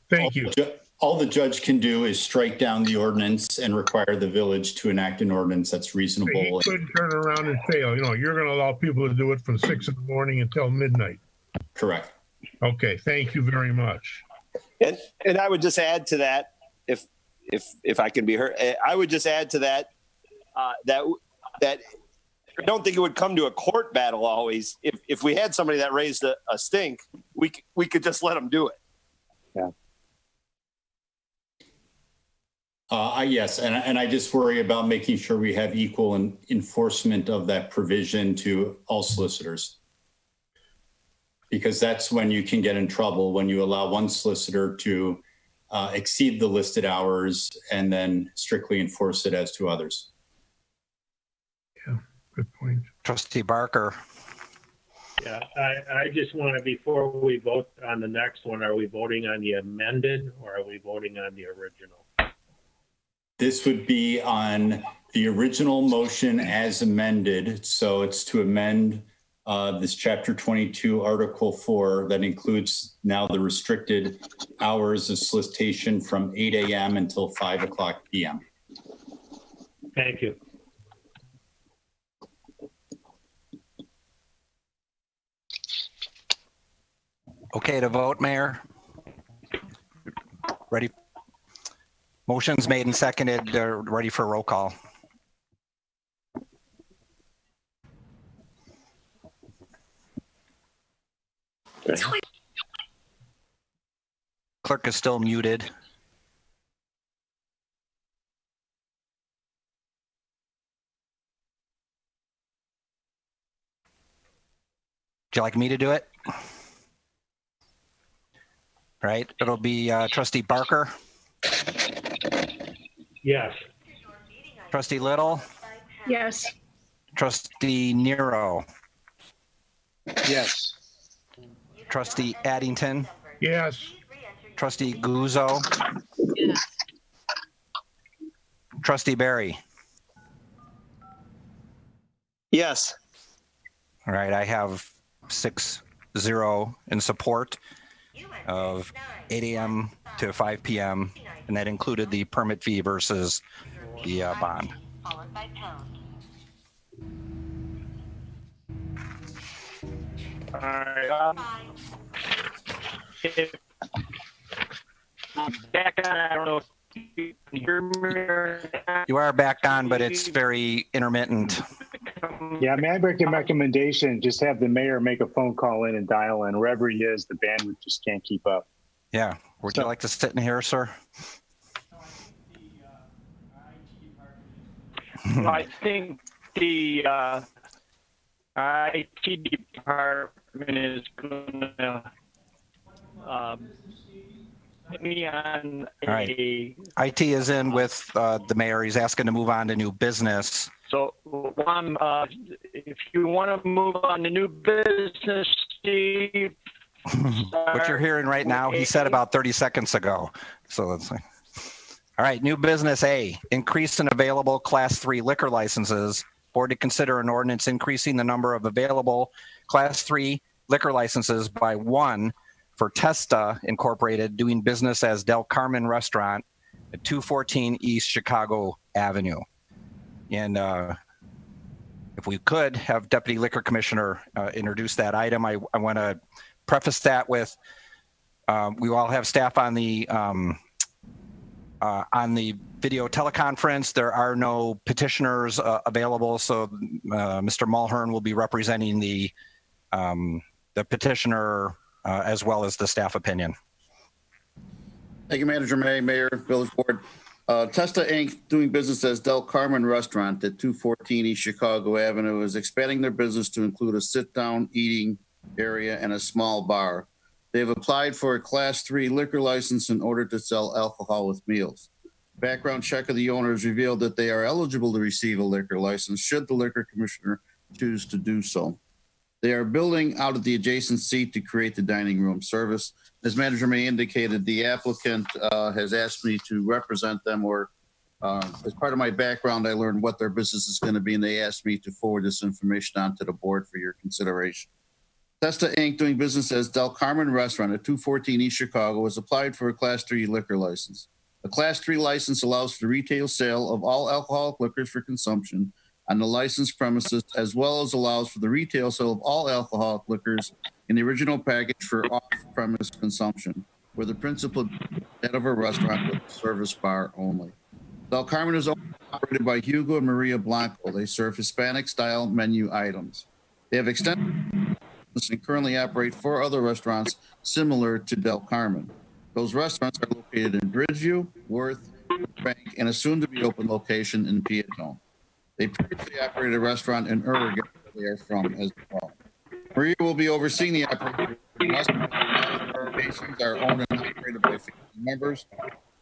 Thank you. All the judge can do is strike down the ordinance and require the village to enact an ordinance that's reasonable. He couldn't turn around and say, you know, you're going to allow people to do it from 6 in the morning until midnight. Correct. Okay. Thank you very much. And I would just add to that, if I can be heard, I would just add to that that I don't think it would come to a court battle always. If we had somebody that raised a stink, we could just let them do it. Yeah. Yes, and I just worry about making sure we have equal enforcement of that provision to all solicitors. Because that's when you can get in trouble, when you allow one solicitor to exceed the listed hours and then strictly enforce it as to others. Yeah, good point. Trustee Barker. Yeah, I just want to, before we vote on the next one, are we voting on the amended or are we voting on the original? This would be on the original motion as amended. So it's to amend this chapter 22, article 4, that includes now the restricted hours of solicitation from 8 a.m. until 5 o'clock p.m. Thank you. Okay to vote, Mayor? Ready? Motion's made and seconded. They're ready for a roll call. Clerk is still muted. Would you like me to do it? Right, it'll be Trustee Barker. Yes. Trustee Little. Yes. Trustee Nero. Yes. Trustee Addington. Yes. Trustee Guzzo. Yes. Trustee Barry. Yes. All right, I have 6-0 in support of 8 a.m. to 5 p.m. and that included the permit fee versus the bond. All right. I'm back on. I don't know if you can hear me. You are back on, but it's very intermittent. Yeah, may I make a recommendation? Just have the mayor make a phone call in and dial in. Wherever he is, the bandwidth just can't keep up. Yeah. Would you like to sit in here, sir? I think the IT department is going to put me on All right. IT is in with the mayor. He's asking to move on to new business. So, if you want to move on to new business, Steve. What you're hearing right now, he said about 30 seconds ago. So that's like, all right, new business A, increase in available class 3 liquor licenses. Board to consider an ordinance increasing the number of available class 3 liquor licenses by 1 for Testa Incorporated, doing business as Del Carmen Restaurant at 214 East Chicago Avenue. And if we could have Deputy Liquor Commissioner introduce that item, I want to preface that with we all have staff on the video teleconference. There are no petitioners available, so Mr. Mulhern will be representing the petitioner as well as the staff opinion. Thank you, Manager May, Mayor, Village Board. Testa Inc., doing business as Del Carmen Restaurant at 214 East Chicago Avenue, is expanding their business to include a sit-down eating area and a small bar. They have applied for a Class 3 liquor license in order to sell alcohol with meals. Background check of the owners revealed that they are eligible to receive a liquor license should the Liquor Commissioner choose to do so. They are building out of the adjacent seat to create the dining room service. As Manager May indicated, the applicant has asked me to represent them, or as part of my background, I learned what their business is going to be, and they asked me to forward this information on to the board for your consideration. Testa Inc., doing business as Del Carmen Restaurant at 214 East Chicago, has applied for a Class 3 liquor license. A Class 3 license allows for the retail sale of all alcoholic liquors for consumption on the licensed premises, as well as allows for the retail sale of all alcoholic liquors in the original package for off-premise consumption, where the principal that of a restaurant with a service bar only. Del Carmen is operated by Hugo and Maria Blanco. They serve Hispanic-style menu items. They have extended and currently operate 4 other restaurants similar to Del Carmen. Those restaurants are located in Bridgeview, Worth, Bank, and a soon-to-be-open location in Peatone. They previously operated a restaurant in Oregon, where they are from as well. Maria will be overseeing the operation. Locations are owned and operated by family members.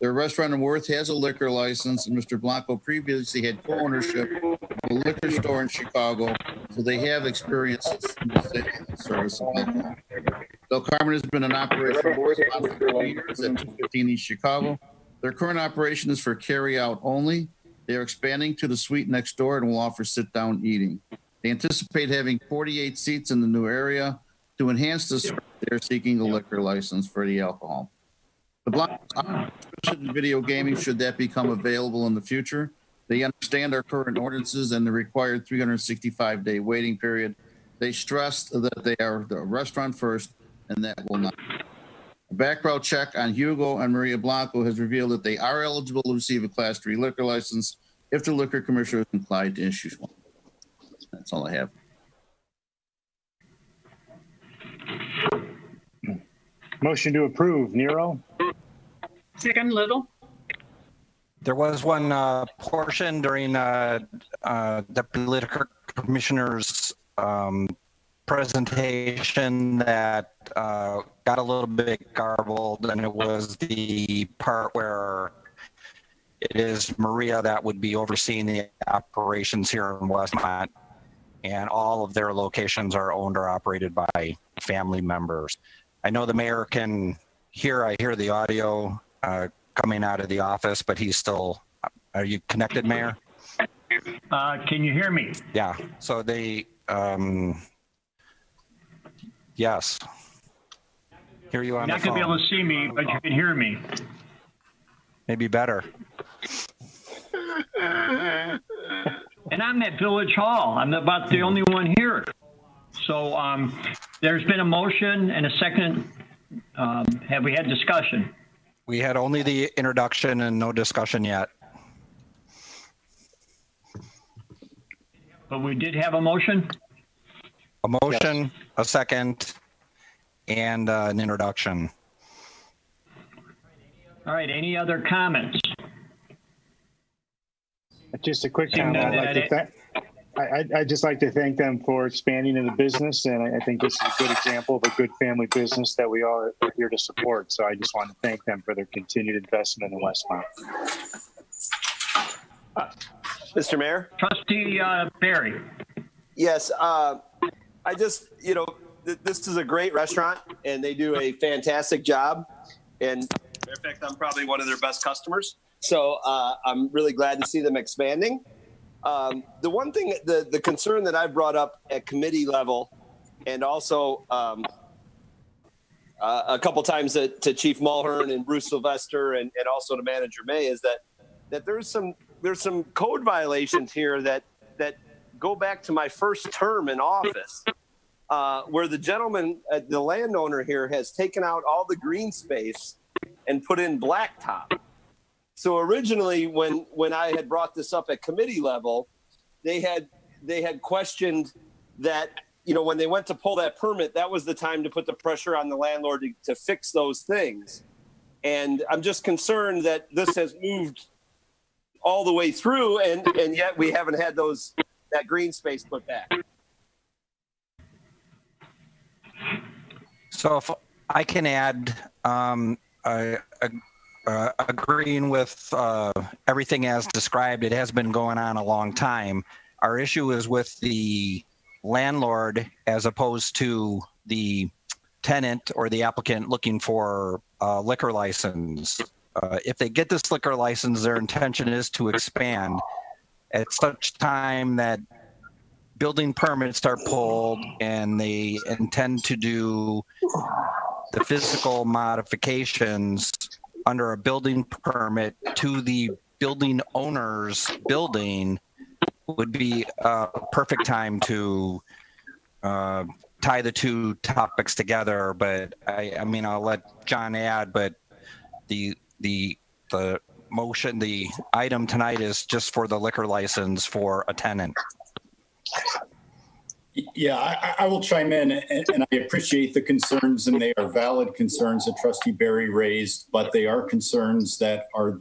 Their restaurant in Worth has a liquor license, and Mr. Blanco previously had co-ownership of a liquor store in Chicago, so they have experience in the sale and service of alcohol. Del Carmen has been in operation for 3 years at 215 East Chicago. Their current operation is for carry-out only. They are expanding to the suite next door and will offer sit-down eating. They anticipate having 48 seats in the new area. To enhance this, they are seeking a liquor license for the alcohol. The Blancos are interested in video gaming should that become available in the future. They understand our current ordinances and the required 365-day waiting period. They stressed that they are the restaurant first, and that will not. A background check on Hugo and Maria Blanco has revealed that they are eligible to receive a Class 3 liquor license if the Liquor Commissioner is inclined to issue one. That's all I have. Motion to approve, Nero. Second, Little. There was one portion during Deputy Liquor Commissioner's presentation that got a little bit garbled, and it was the part where it is Maria that would be overseeing the operations here in Westmont, and all of their locations are owned or operated by family members. I know the mayor can hear, I hear the audio coming out of the office, but he's still, are you connected, Mayor? Can you hear me? Yeah, so they, yes. Hear you on the phone. You're not going to be able to see me, but you can hear me. Maybe better. And I'm at Village Hall. I'm about the only one here. So there's been a motion and a second. Have we had discussion? We had only the introduction and no discussion yet. But we did have a motion? A motion, yes. A second, and an introduction. All right, any other comments? Just a quick comment. I'd just like to thank them for expanding in the business, and I think this is a good example of a good family business that we all are here to support. So I just want to thank them for their continued investment in Westmont. Mr. Mayor? Trustee Barry. Yes, I just, this is a great restaurant and they do a fantastic job. And in fact, I'm probably one of their best customers. So I'm really glad to see them expanding. The one thing, the concern that I brought up at committee level and also a couple times to Chief Mulhern and Bruce Sylvester and also to Manager May is that there's some code violations here that go back to my first term in office, where the gentleman, the landowner here, has taken out all the green space and put in blacktop. So originally, when I had brought this up at committee level, they had questioned that, when they went to pull that permit, that was the time to put the pressure on the landlord to fix those things. And I'm just concerned that this has moved all the way through, and yet we haven't had that green space put back. So if I can add, agreeing with everything as described, it has been going on a long time. Our issue is with the landlord as opposed to the tenant or the applicant looking for a liquor license. If they get this liquor license, their intention is to expand. At such time that building permits are pulled and they intend to do the physical modifications under a building permit to the building owner's building, would be a perfect time to tie the two topics together. But I mean, I'll let John add, but the motion, the item tonight is just for the liquor license for a tenant. Yeah, I will chime in, and I appreciate the concerns, and they are valid concerns that Trustee Barry raised, but they are concerns that are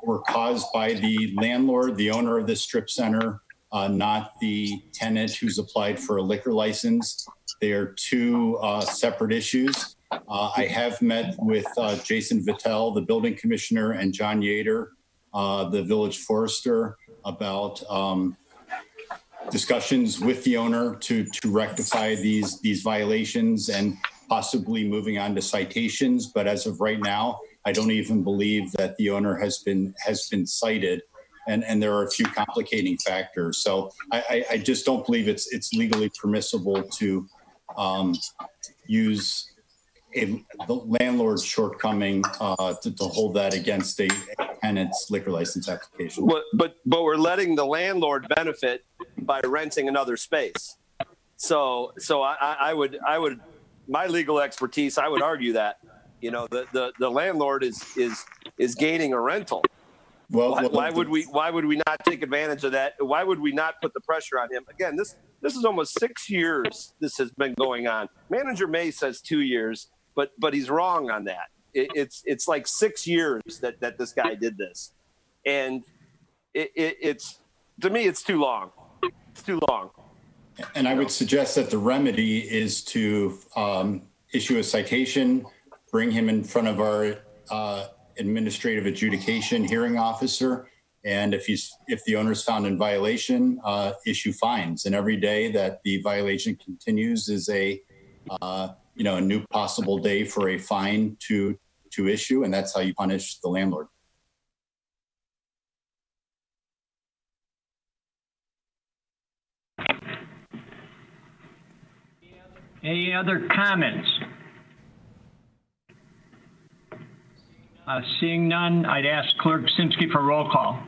were caused by the landlord, the owner of the strip center, not the tenant who's applied for a liquor license. They are two separate issues. I have met with Jason Vittel, the building commissioner, and John Yater, the village forester, about discussions with the owner to rectify these violations and possibly moving on to citations. But as of right now, I don't even believe that the owner has been cited, and there are a few complicating factors. So I just don't believe it's legally permissible to use the landlord's shortcoming to hold that against a tenant's liquor license application. But we're letting the landlord benefit by renting another space. So I would my legal expertise, I would argue that the landlord is gaining a rental. Well, why would we not take advantage of that? Why would we not put the pressure on him? Again, this is almost 6 years this has been going on. Manager May says 2 years, but he's wrong on that. It's like 6 years that this guy did this, and it's to me it's too long. It's too long. And I would suggest that the remedy is to issue a citation, bring him in front of our administrative adjudication hearing officer, and if the owner is found in violation, issue fines. And every day that the violation continues is a new possible day for a fine to issue, and that's how you punish the landlord. Any other comments? Seeing none, I'd ask Clerk Simsky for roll call.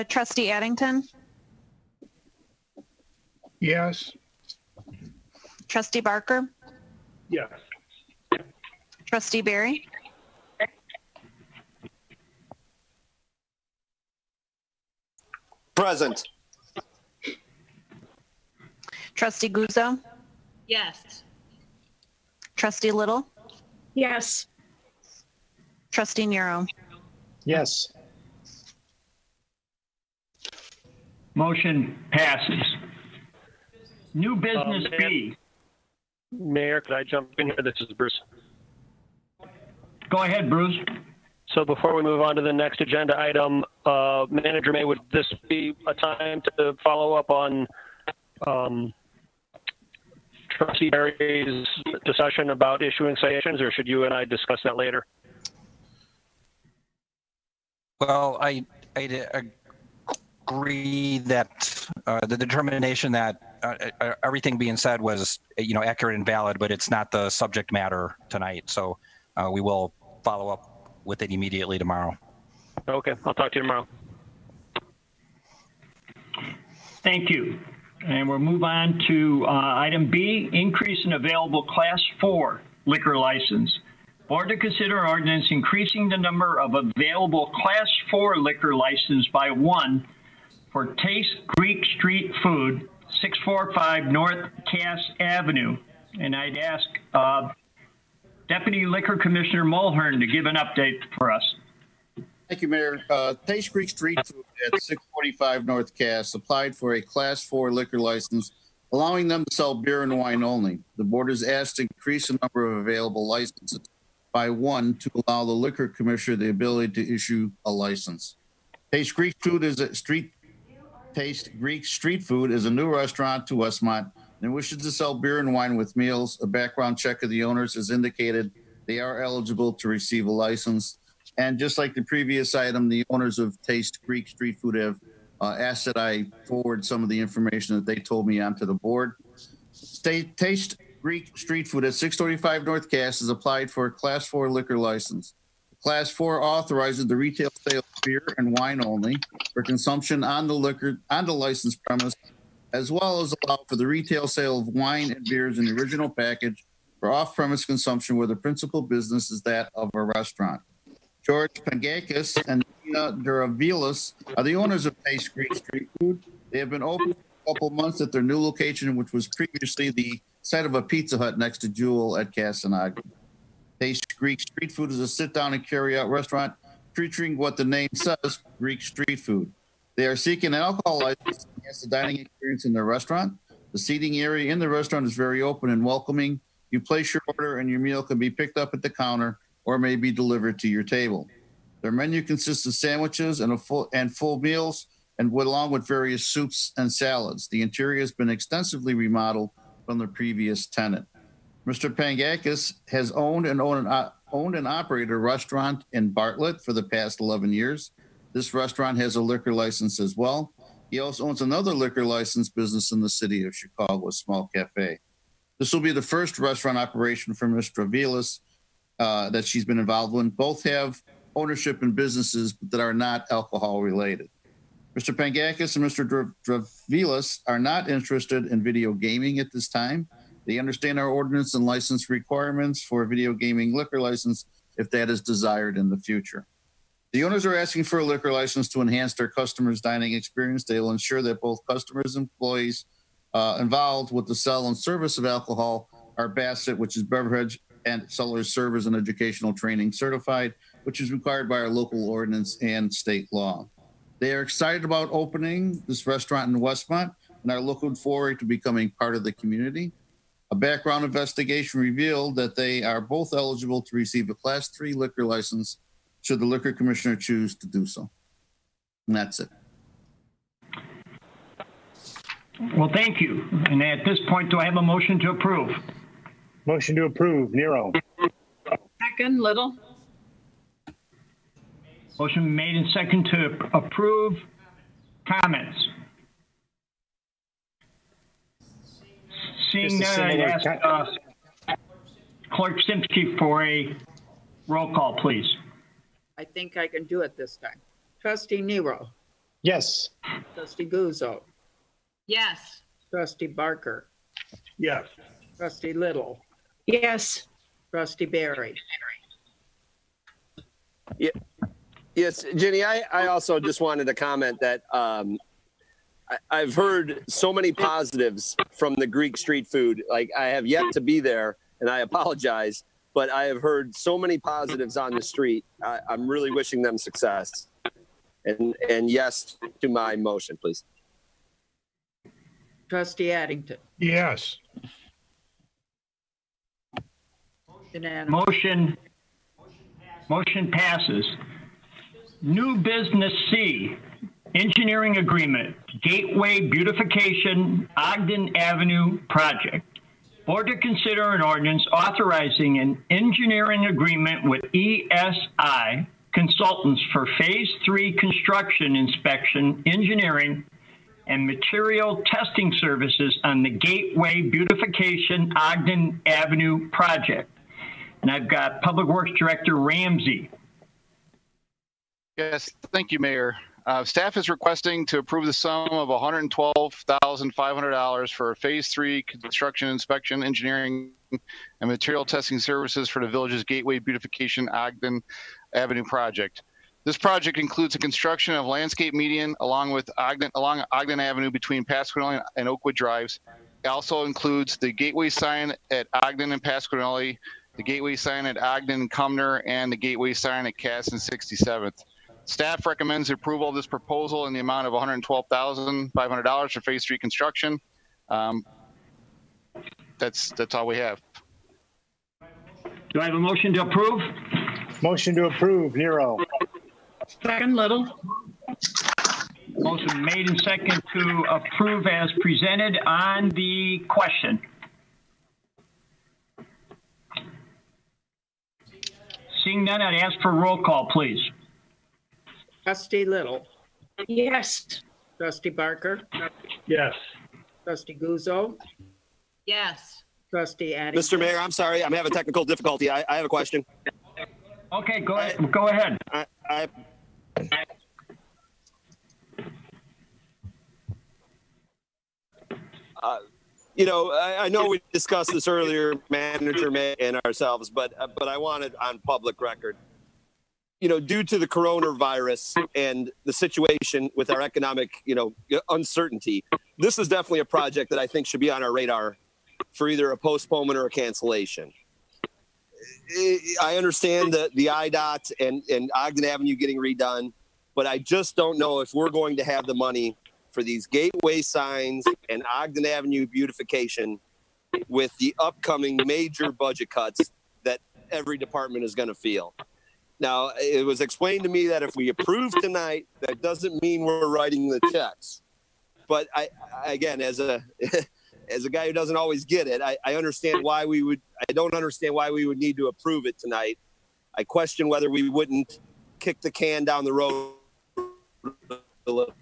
Trustee Addington? Yes. Trustee Barker? Yes. Trustee Barry? Present. Trustee Guzzo? Yes. Trustee Little? Yes. Trustee Nero? Yes. Motion passes. New business B. Mayor, could I jump in here? This is Bruce. Go ahead, Bruce. So before we move on to the next agenda item, Manager May, would this be a time to follow up on Trustee Berry's discussion about issuing citations, or should you and I discuss that later? Well, I agree that the determination that everything being said was, accurate and valid, but it's not the subject matter tonight. So we will follow up with it immediately tomorrow. Okay, I'll talk to you tomorrow. Thank you. And we'll move on to item B, increase in available Class 4 liquor license. Board to consider ordinance increasing the number of available Class 4 liquor license by 1 for Taste Greek Street Food, 645 North Cass Avenue. And I'd ask Deputy Liquor Commissioner Mulhern to give an update for us. Thank you, Mayor. Taste Greek Street Food at 645 North Cass applied for a Class 4 liquor license, allowing them to sell beer and wine only. The board is asked to increase the number of available licenses by 1 to allow the Liquor Commissioner the ability to issue a license. Taste Greek Food is Taste Greek Street Food is a new restaurant to Westmont and wishes to sell beer and wine with meals. A background check of the owners has indicated they are eligible to receive a license. And just like the previous item, the owners of Taste Greek Street Food have asked that I forward some of the information that they told me onto the board. Taste Greek Street Food at 635 North Cass has applied for a Class 4 liquor license. Class 4 authorizes the retail sale of beer and wine only for consumption on the licensed premise, as well as allow for the retail sale of wine and beers in the original package for off-premise consumption where the principal business is that of a restaurant. George Pangakis and Nina Duravilis are the owners of Taste Greek Street Food. They have been open for a couple months at their new location, which was previously the site of a Pizza Hut next to Jewel at Casanagua. Taste Greek Street Food is a sit-down and carry-out restaurant featuring what the name says, Greek street food. They are seeking an alcohol license to enhance the dining experience in their restaurant. The seating area in the restaurant is very open and welcoming. You place your order and your meal can be picked up at the counter or may be delivered to your table. Their menu consists of sandwiches and full meals, and along with various soups and salads. The interior has been extensively remodeled from the previous tenant. Mr. Pangakis has owned and operated a restaurant in Bartlett for the past 11 years. This restaurant has a liquor license as well. He also owns another liquor license business in the city of Chicago, a small cafe. This will be the first restaurant operation for Ms. Travilas that she's been involved in. Both have ownership in businesses that are not alcohol related. Mr. Pangakis and Mr. Travilas are not interested in video gaming at this time. They understand our ordinance and license requirements for a video gaming liquor license if that is desired in the future. The owners are asking for a liquor license to enhance their customers' dining experience. They will ensure that both customers and employees involved with the sale and service of alcohol are BASSET, which is Beverage and Sellers Servers and Educational Training Certified, which is required by our local ordinance and state law. They are excited about opening this restaurant in Westmont and are looking forward to becoming part of the community. A background investigation revealed that they are both eligible to receive a Class 3 liquor license should the Liquor Commissioner choose to do so. And that's it. Well, thank you. And at this point, do I have a motion to approve? Motion to approve, Nero. Second, Little. Motion made and second to approve. Comments? Seeing none, I ask Clerk Simpson for a roll call, please. I think I can do it this time. Trustee Nero. Yes. Trustee Guzzo. Yes. Trustee Barker. Yes. Trustee Little. Yes. Trustee Berry. Yeah. Yes, Jenny, I also just wanted to comment that I've heard so many positives from the Greek street food. Like, I have yet to be there, and I apologize, but I have heard so many positives on the street. I'm really wishing them success. And yes to my motion, please. Trustee Addington. Yes. Motion Motion passes. New business C, engineering agreement, Gateway Beautification Ogden Avenue project. Board to consider an ordinance authorizing an engineering agreement with ESI Consultants for Phase 3 construction inspection, engineering, and material testing services on the Gateway Beautification Ogden Avenue project. And I've got Public Works Director Ramsey. Yes, thank you, Mayor. Staff is requesting to approve the sum of $112,500 for Phase 3 construction inspection, engineering, and material testing services for the village's Gateway Beautification Ogden Avenue project. This project includes the construction of landscape median along Ogden Avenue between Pasquinelli and Oakwood Drives. It also includes the gateway sign at Ogden and Pasquinelli, the gateway sign at Ogden and Cumner, and the gateway sign at Cass and 67th. Staff recommends the approval of this proposal in the amount of $112,500 for Phase 3 construction. That's all we have. Do I have a motion to approve? Motion to approve, Nero. Second, Little. Motion made and second to approve as presented. On the question. Seeing none, I'd ask for a roll call, please. Trustee Little. Yes. Trustee Barker. Yes. Trustee Guzzo. Yes. Trustee Addington. Mr. Mayor, I'm sorry. I'm having technical difficulty. I have a question. Okay, go ahead. Go ahead. I know we discussed this earlier, Manager May and ourselves, but I want it on public record. Due to the coronavirus and the situation with our economic, uncertainty, this is definitely a project that I think should be on our radar for either a postponement or a cancellation. I understand the IDOT and Ogden Avenue getting redone, but I just don't know if we're going to have the money for these gateway signs and Ogden Avenue beautification with the upcoming major budget cuts that every department is going to feel. Now, it was explained to me that if we approve tonight, that doesn't mean we're writing the checks. But again, as a guy who doesn't always get it, I understand why we would. I don't understand why we would need to approve it tonight. I question whether we wouldn't kick the can down the road a little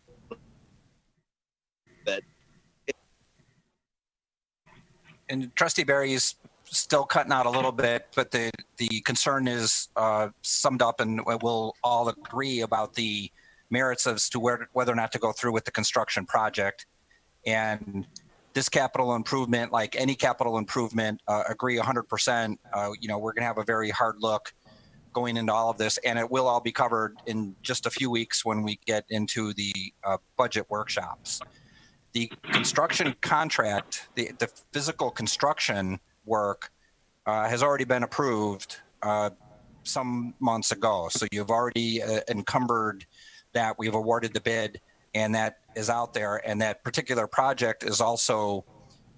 bit. And Trustee Barry's still cutting out a little bit, but the concern is summed up, and we'll all agree about the merits as to whether or not to go through with the construction project. And this capital improvement, like any capital improvement, agree 100%. We're going to have a very hard look going into all of this, and it will all be covered in just a few weeks when we get into the budget workshops. The construction contract, the physical construction work has already been approved some months ago. So you've already encumbered that. We've awarded the bid, and that is out there. And that particular project is also,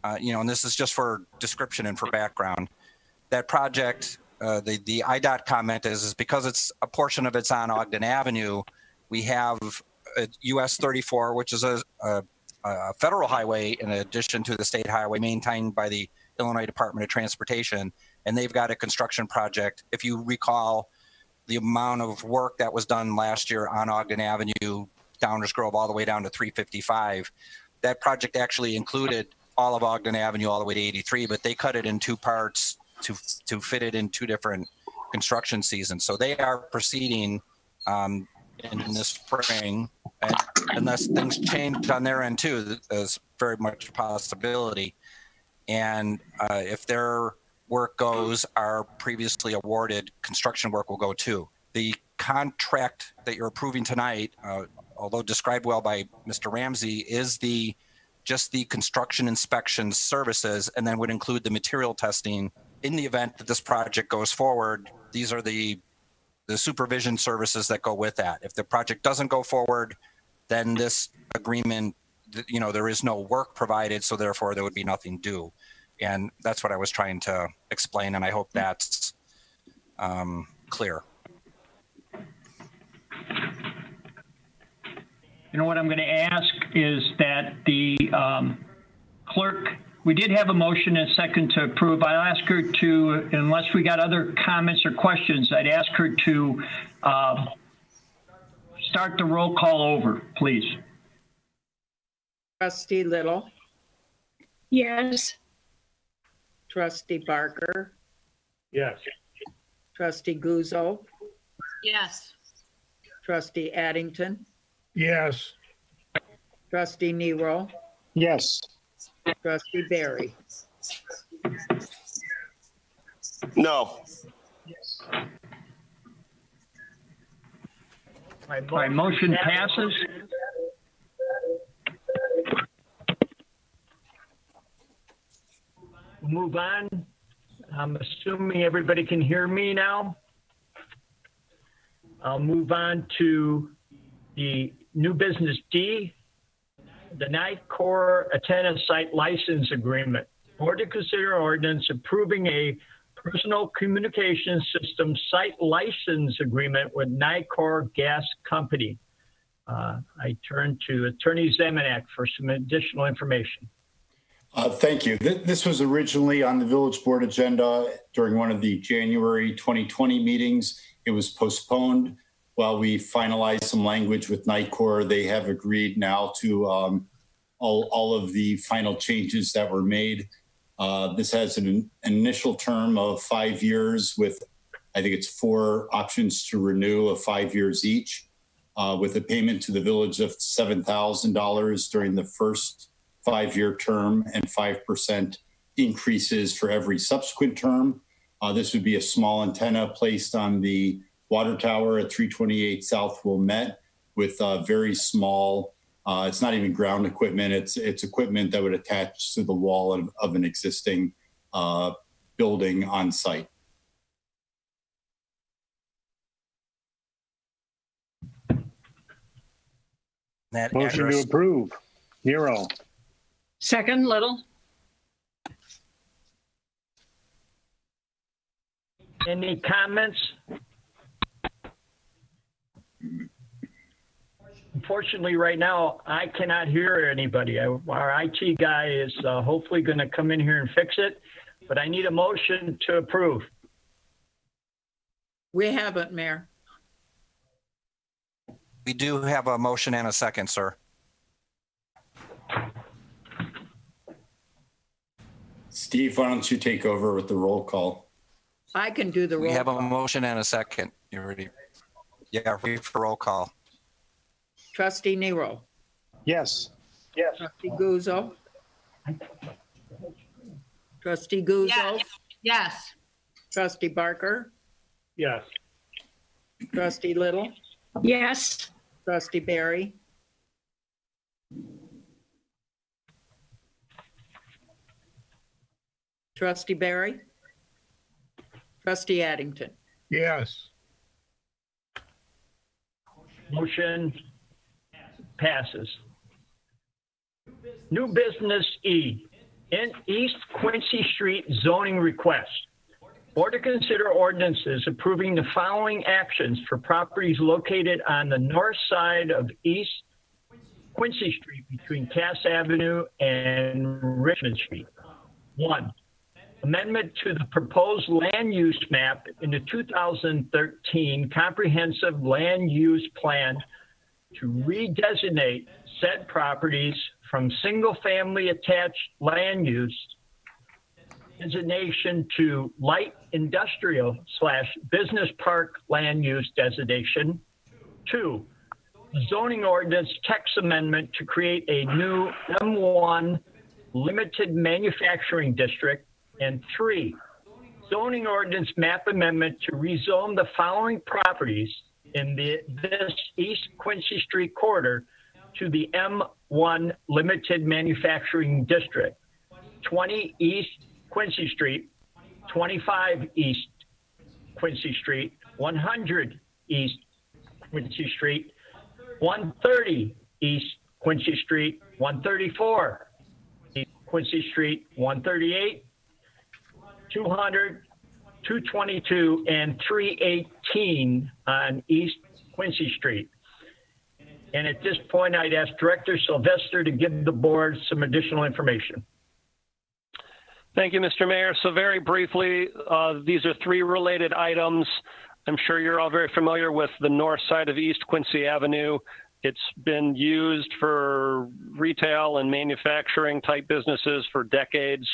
and this is just for description and for background. That project, the IDOT comment is because it's a portion of it's on Ogden Avenue, we have US 34, which is a federal highway in addition to the state highway maintained by the Illinois Department of Transportation, and they've got a construction project. If you recall the amount of work that was done last year on Ogden Avenue, Downers Grove, all the way down to 355, that project actually included all of Ogden Avenue all the way to 83, but they cut it in two parts to fit it in two different construction seasons. So they are proceeding in the spring, and unless things change on their end too, there's very much a possibility. And if their work goes, our previously awarded construction work will go too. The contract that you're approving tonight, although described well by Mr. Ramsey, is just the construction inspection services, and then would include the material testing. In the event that this project goes forward, these are the supervision services that go with that. If the project doesn't go forward, then this agreement, there is no work provided, so therefore there would be nothing due. And that's what I was trying to explain, and I hope that's clear. And what I'm going to ask is that the clerk, we did have a motion and a second to approve. I'll ask her to, unless we got other comments or questions, I'd ask her to start the roll call over, please. Trustee Little. Yes. Trustee Barker. Yes. Trustee Guzzo. Yes. Trustee Addington. Yes. Trustee Nero. Yes. Trustee Barry. No. My motion passes. We'll move on. I'm assuming everybody can hear me now. I'll move on to the new business D, the NICOR antenna site license agreement. Board to consider ordinance approving a personal communication system site license agreement with NICOR Gas Company. I turn to Attorney Zemanek for some additional information. Thank you. This was originally on the village board agenda during one of the January 2020 meetings. It was postponed while we finalized some language with NICOR. They have agreed now to all of the final changes that were made. This has an initial term of 5 years with, I think it's 4 options to renew of 5 years each, with a payment to the village of $7,000 during the first 5-year term and 5% increases for every subsequent term. This would be a small antenna placed on the water tower at 328 South Wilmette with very small, it's not even ground equipment, it's equipment that would attach to the wall of an existing building on site. Motion to approve. Nero. Second, Little. Any comments? Unfortunately, right now, I cannot hear anybody. Our IT guy is hopefully going to come in here and fix it, but I need a motion to approve. We haven't, Mayor. We do have a motion and a second, sir. Steve, why don't you take over with the roll call? I can do the roll We have call. a motion and a second. You ready? Yeah, read for roll call. Trustee Nero. Yes. Yes. Trustee Guzzo. Trustee Guzzo. Yes. Yes. Trustee Barker. Yes. Trustee Little. Yes. Trustee Barry. Trustee Barry. Trustee Addington. Yes. Motion passes. New business E, in East Quincy Street zoning request. Board to consider ordinances approving the following actions for properties located on the north side of East Quincy Street between Cass Avenue and Richmond Street. 1, amendment to the proposed land use map in the 2013 Comprehensive Land Use Plan to redesignate said properties from single-family attached land use designation to light industrial / business park land use designation. 2, zoning ordinance text amendment to create a new M1 limited manufacturing district. And 3, zoning ordinance map amendment to rezone the following properties in this East Quincy Street corridor to the M1 limited manufacturing district. 20 East Quincy Street, 25 East Quincy Street, 100 East Quincy Street, 130 East Quincy Street, 134 East Quincy Street, 138, 200, 222, and 318 on East Quincy Street. And at this point, I'd ask Director Sylvester to give the board some additional information. Thank you, Mr. Mayor. So very briefly, these are three related items. I'm sure you're all very familiar with the north side of East Quincy Avenue. It's been used for retail and manufacturing type businesses for decades.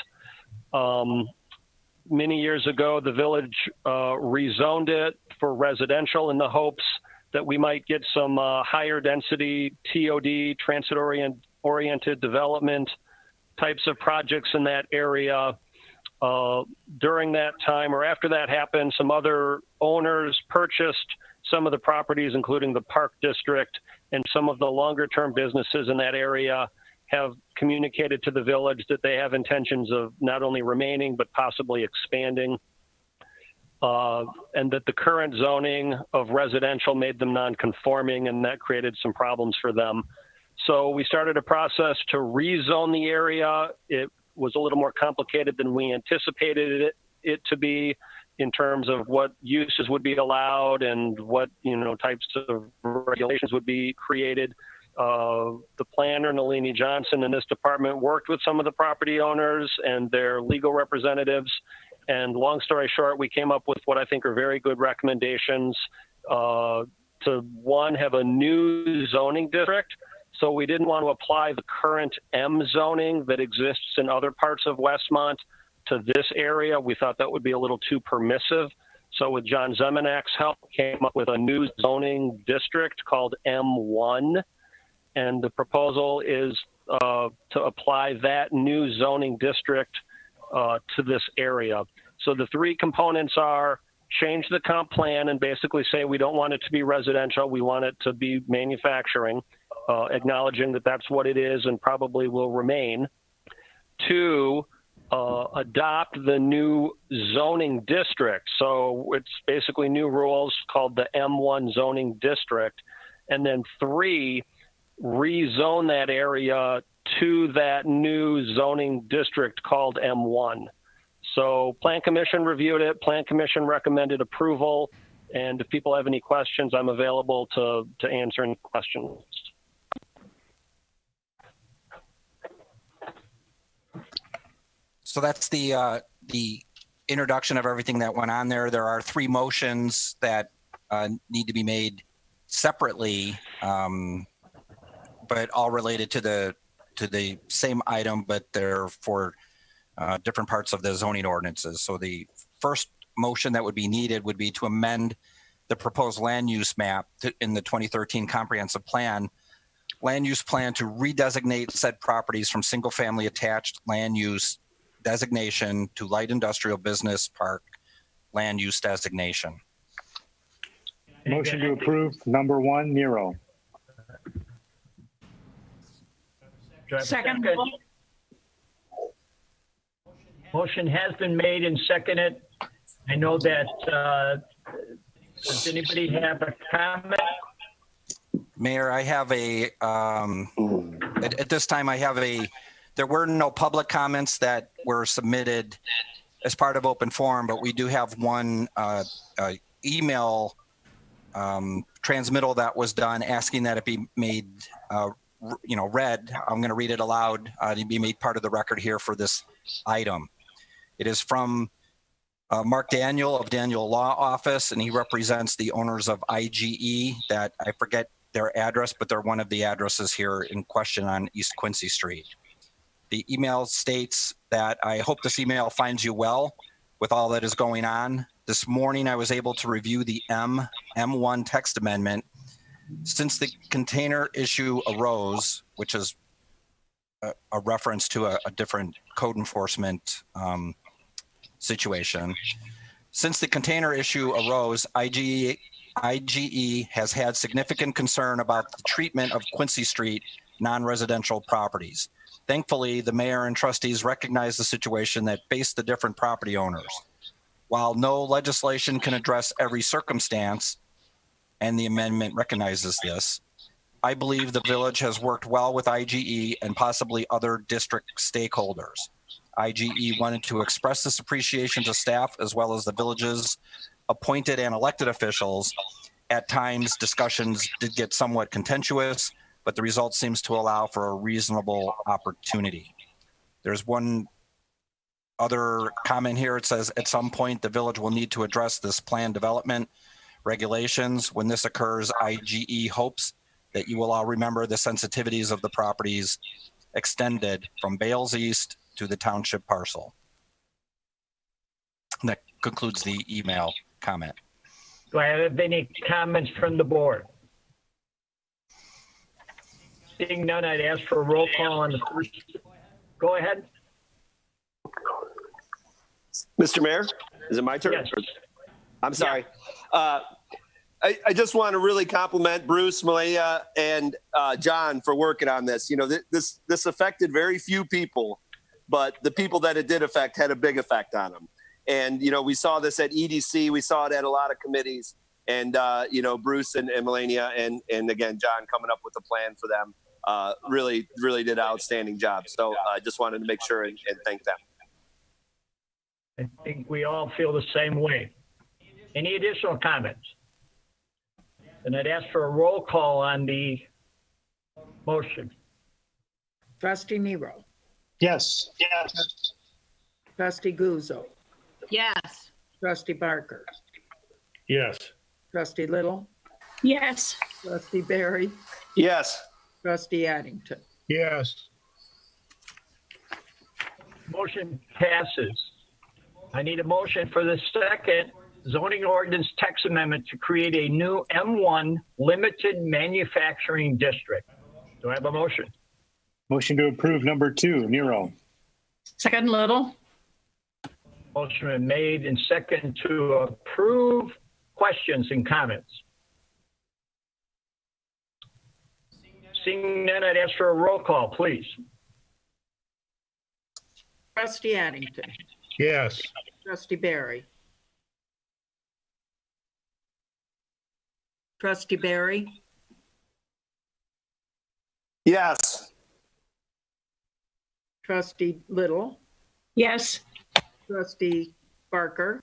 Many years ago, the village rezoned it for residential in the hopes that we might get some higher density TOD, transit-oriented development types of projects in that area. During that time or after that happened, some other owners purchased some of the properties, including the Park District, and some of the longer term businesses in that area have communicated to the village that they have intentions of not only remaining, but possibly expanding. And that the current zoning of residential made them non-conforming, and that created some problems for them. So we started a process to rezone the area. It was a little more complicated than we anticipated it to be in terms of what uses would be allowed and what types of regulations would be created. The planner, Nalini Johnson, in this department worked with some of the property owners and their legal representatives. And long story short, we came up with what I think are very good recommendations to, one, have a new zoning district. So we didn't want to apply the current M zoning that exists in other parts of Westmont to this area. We thought that would be a little too permissive. So with John Zemanak's help, came up with a new zoning district called M1. And the proposal is to apply that new zoning district to this area. So the three components are change the comp plan and basically say we don't want it to be residential, we want it to be manufacturing, acknowledging that that's what it is and probably will remain. Two, adopt the new zoning district. So it's basically new rules called the M1 zoning district. And then three, rezone that area to that new zoning district called M1. So Plan Commission reviewed it, Plan Commission recommended approval, and if people have any questions, I'm available to answer any questions. So that's the introduction of everything that went on there. There are three motions that need to be made separately, but all related to the same item, but they're for different parts of the zoning ordinances. So the first motion that would be needed would be to amend the proposed land use map in the 2013 comprehensive plan, land use plan to redesignate said properties from single family attached land use designation to light industrial business park land use designation. Motion to approve number one, Nero. Second. Motion has been made and seconded. I know that, does anybody have a comment? Mayor, I have a, at this time I have there were no public comments that were submitted as part of open forum, but we do have one email transmittal that was done asking that it be made, read. I'm going to read it aloud to be made part of the record here for this item. It is from Mark Daniel of Daniel Law Office, and he represents the owners of IGE that I forget their address, but they're one of the addresses here in question on East Quincy Street. The email states that I hope this email finds you well with all that is going on. This morning, I was able to review the M1 text amendment. Since the container issue arose, which is a reference to a different code enforcement situation. Since the container issue arose, IGE has had significant concern about the treatment of Quincy Street non-residential properties. Thankfully, the mayor and trustees recognize the situation that faced the different property owners. While no legislation can address every circumstance, and the amendment recognizes this, I believe the village has worked well with IGE and possibly other district stakeholders. IGE wanted to express this appreciation to staff as well as the village's appointed and elected officials At times, discussions did get somewhat contentious, but the result seems to allow for a reasonable opportunity. There's one other comment here. It says, at some point, the village will need to address this plan development regulations. When this occurs, IGE hopes that you will all remember the sensitivities of the properties extended from Bales East to the township parcel. And that concludes the email comment. Do I have any comments from the board? Seeing none, I'd ask for a roll call on the first. Go ahead. Mr. Mayor, is it my turn? Yes. I'm sorry. I just want to really compliment Bruce, Malia, and John for working on this. You know, this affected very few people, but the people that it did affect had a big effect on them. And, you know, we saw this at EDC. We saw it at a lot of committees. And, you know, Bruce and Melania and again, John coming up with a plan for them really did an outstanding job. So I just wanted to make sure and thank them. I think we all feel the same way. Any additional comments? And I'd ask for a roll call on the motion. Trustee Nero. Yes. Yes. Trustee Guzzo. Yes. Trustee Barker. Yes. Trustee Little. Yes. Trustee Barry. Yes. Trustee Addington. Yes. Motion passes. I need a motion for the second zoning ordinance text amendment to create a new M1 limited manufacturing district. Do I have a motion? Motion to approve number 2, Nero. Second, Little. Motion been made and second to approve. Questions and comments? Seeing none, I'd ask for a roll call, please. Trustee Addington. Yes. Trustee Barry. Trustee Barry. Yes. Trustee Little. Yes. Trustee Barker.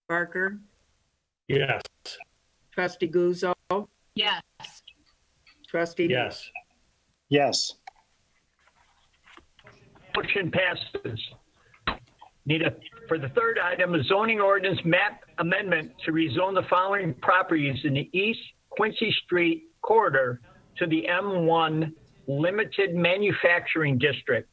Barker. Yes. Trustee Guzzo. Yes. Trustee. Yes. Yes. Motion passes. For the third item, a zoning ordinance map amendment to rezone the following properties in the East Quincy Street corridor to the M1 limited manufacturing district.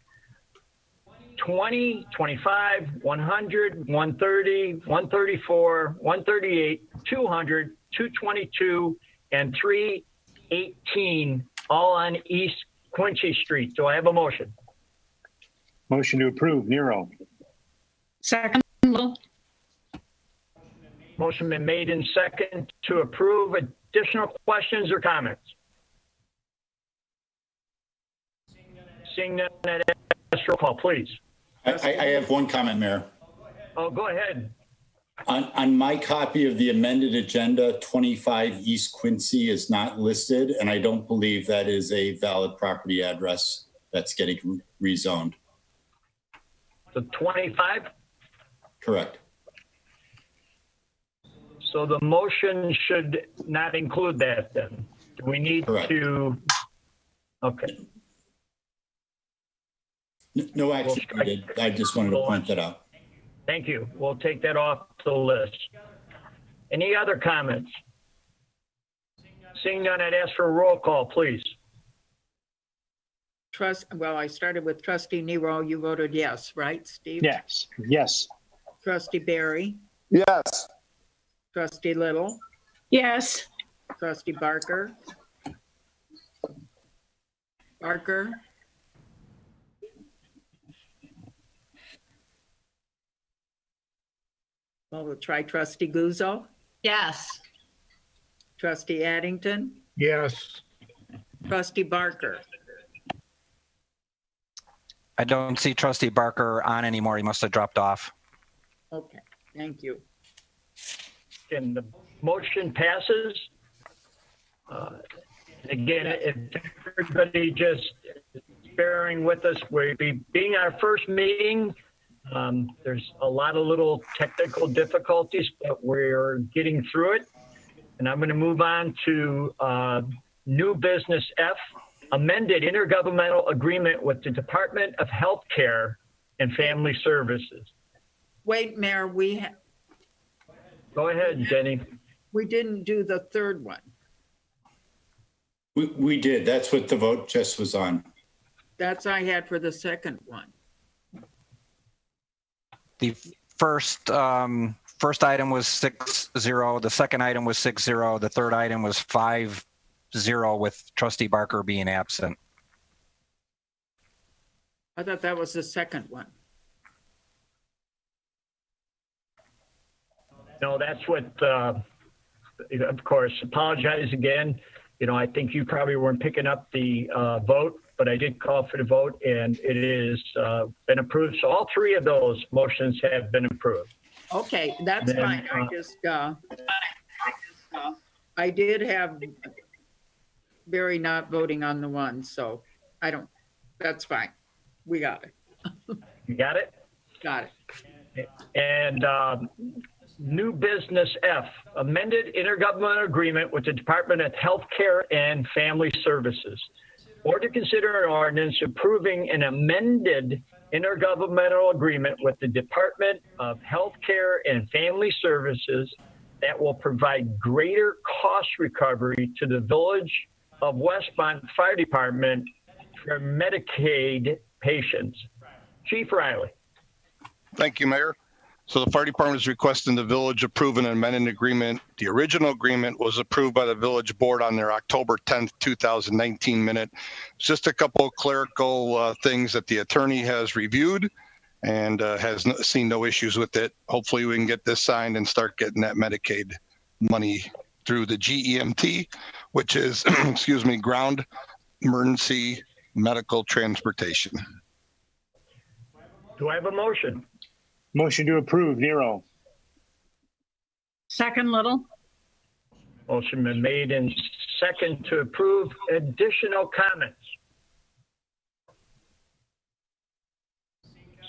20, 25, 100, 130, 134, 138, 200, 222, and 318, all on East Quincy Street. Do I have a motion? Motion to approve, Nero. Second, Little. Motion been made and second to approve. Additional questions or comments? Seeing none, I'd ask for a call, please. I have one comment, Mayor. Oh, go ahead. On my copy of the amended agenda, 25 East Quincy is not listed, and I don't believe that is a valid property address that's getting rezoned. The 25? Correct. So the motion should not include that then. Do we need to? Okay. No action needed. I just wanted to point that out. Thank you. We'll take that off the list. Any other comments? Seeing none, I'd ask for a roll call, please. Well, I started with Trustee Nero. You voted yes, right, Steve? Yes. Yes. Trustee Barry. Yes. Trustee Little. Yes. Trustee Barker. Barker. Well, we'll try Trustee Guzzo. Yes. Trustee Addington. Yes. Trustee Barker. I don't see Trustee Barker on anymore. He must have dropped off. Okay, thank you. And the motion passes. Again, if everybody just bearing with us, we'll be being our first meeting. There's a lot of little technical difficulties, but we're getting through it. And I'm going to move on to new business F, amended intergovernmental agreement with the Department of Health Care and Family Services. Wait, Mayor, Go ahead, Jenny. we didn't do the third one. We did. That's what the vote just was on. That's I had for the second one. The first item was 6-0. The second item was 6-0. The third item was 5-0 with Trustee Barker being absent. I thought that was the second one. No, that's what, of course, apologize again. You know, I think you probably weren't picking up the vote, but I did call for the vote and it is been approved. So all three of those motions have been approved. Okay, that's fine. I did have Barry not voting on the one, so that's fine. We got it. You got it? Got it. And new business F, amended intergovernmental agreement with the Department of Health Care and Family Services. Or to consider an ordinance approving an amended intergovernmental agreement with the Department of Health Care and Family Services that will provide greater cost recovery to the Village of Westmont Fire Department for Medicaid patients. Chief Riley. Thank you, Mayor. So the fire department is requesting the village approve an amended agreement. The original agreement was approved by the village board on their October 10th, 2019 minute. It's just a couple of clerical things that the attorney has reviewed and has seen no issues with it. Hopefully we can get this signed and start getting that Medicaid money through the GEMT, which is, excuse me, Ground Emergency Medical Transportation. Do I have a motion? Motion to approve, Nero. Second, Little. Motion been made and second to approve. Additional comments?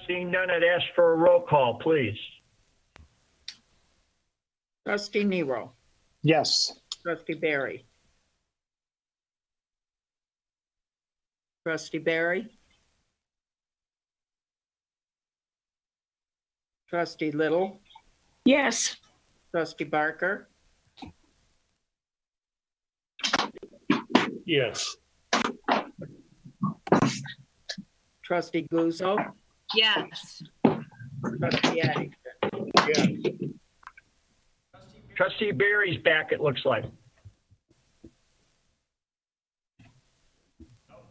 Seeing none, I'd ask for a roll call, please. Trustee Nero. Yes. Trustee Barry. Trustee Barry. Trustee Little. Yes. Trustee Barker. Yes. Trustee Guzzo. Yes. Trustee Addington. Yes. Trustee Barry's back, it looks like.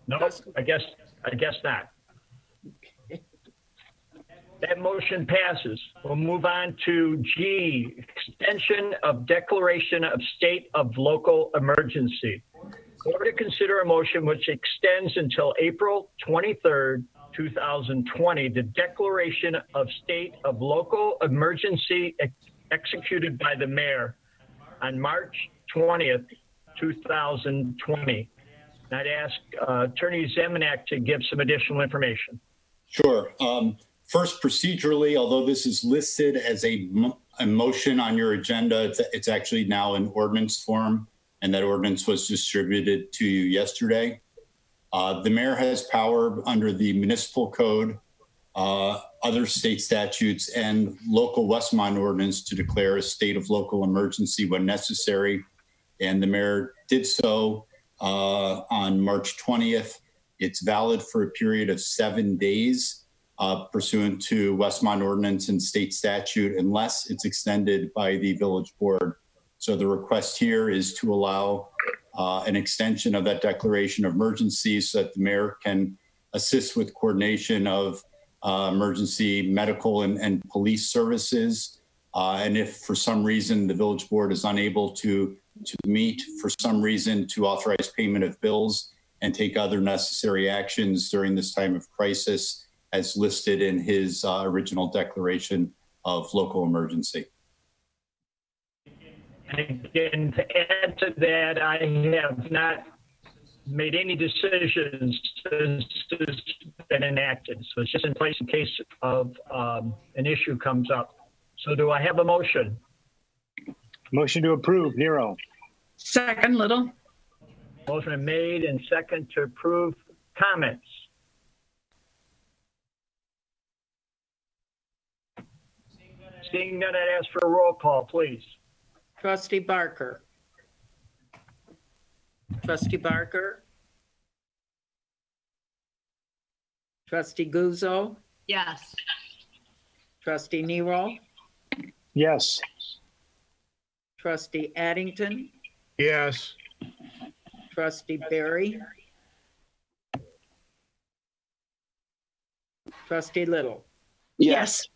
No, I guess not. That motion passes. We'll move on to G, extension of declaration of state of local emergency. Or to consider a motion which extends until April 23rd, 2020, the declaration of state of local emergency executed by the mayor on March 20th, 2020. And I'd ask Attorney Zemanek to give some additional information. Sure. First, procedurally, although this is listed as a motion on your agenda, it's actually now in ordinance form, and that ordinance was distributed to you yesterday. The mayor has power under the municipal code, other state statutes, and local Westmont ordinance to declare a state of local emergency when necessary. And the mayor did so on March 20th. It's valid for a period of 7 days. Pursuant to Westmont ordinance and state statute, unless it's extended by the village board. So the request here is to allow an extension of that declaration of emergency so that the mayor can assist with coordination of emergency medical and police services. And if for some reason the village board is unable to meet for some reason to authorize payment of bills and take other necessary actions during this time of crisis, as listed in his original declaration of local emergency. And again, to add to that, I have not made any decisions to been enacted. So it's just in place in case of an issue comes up. So do I have a motion? Motion to approve, Nero. Second, Little. Motion made and second to approve. Comments? Seeing none, I'd ask for a roll call, please. Trustee Barker. Trustee Barker. Trustee Guzzo. Yes. Trustee Nero. Yes. Trustee Addington. Yes. Trustee Barry. Trustee Little. Yes.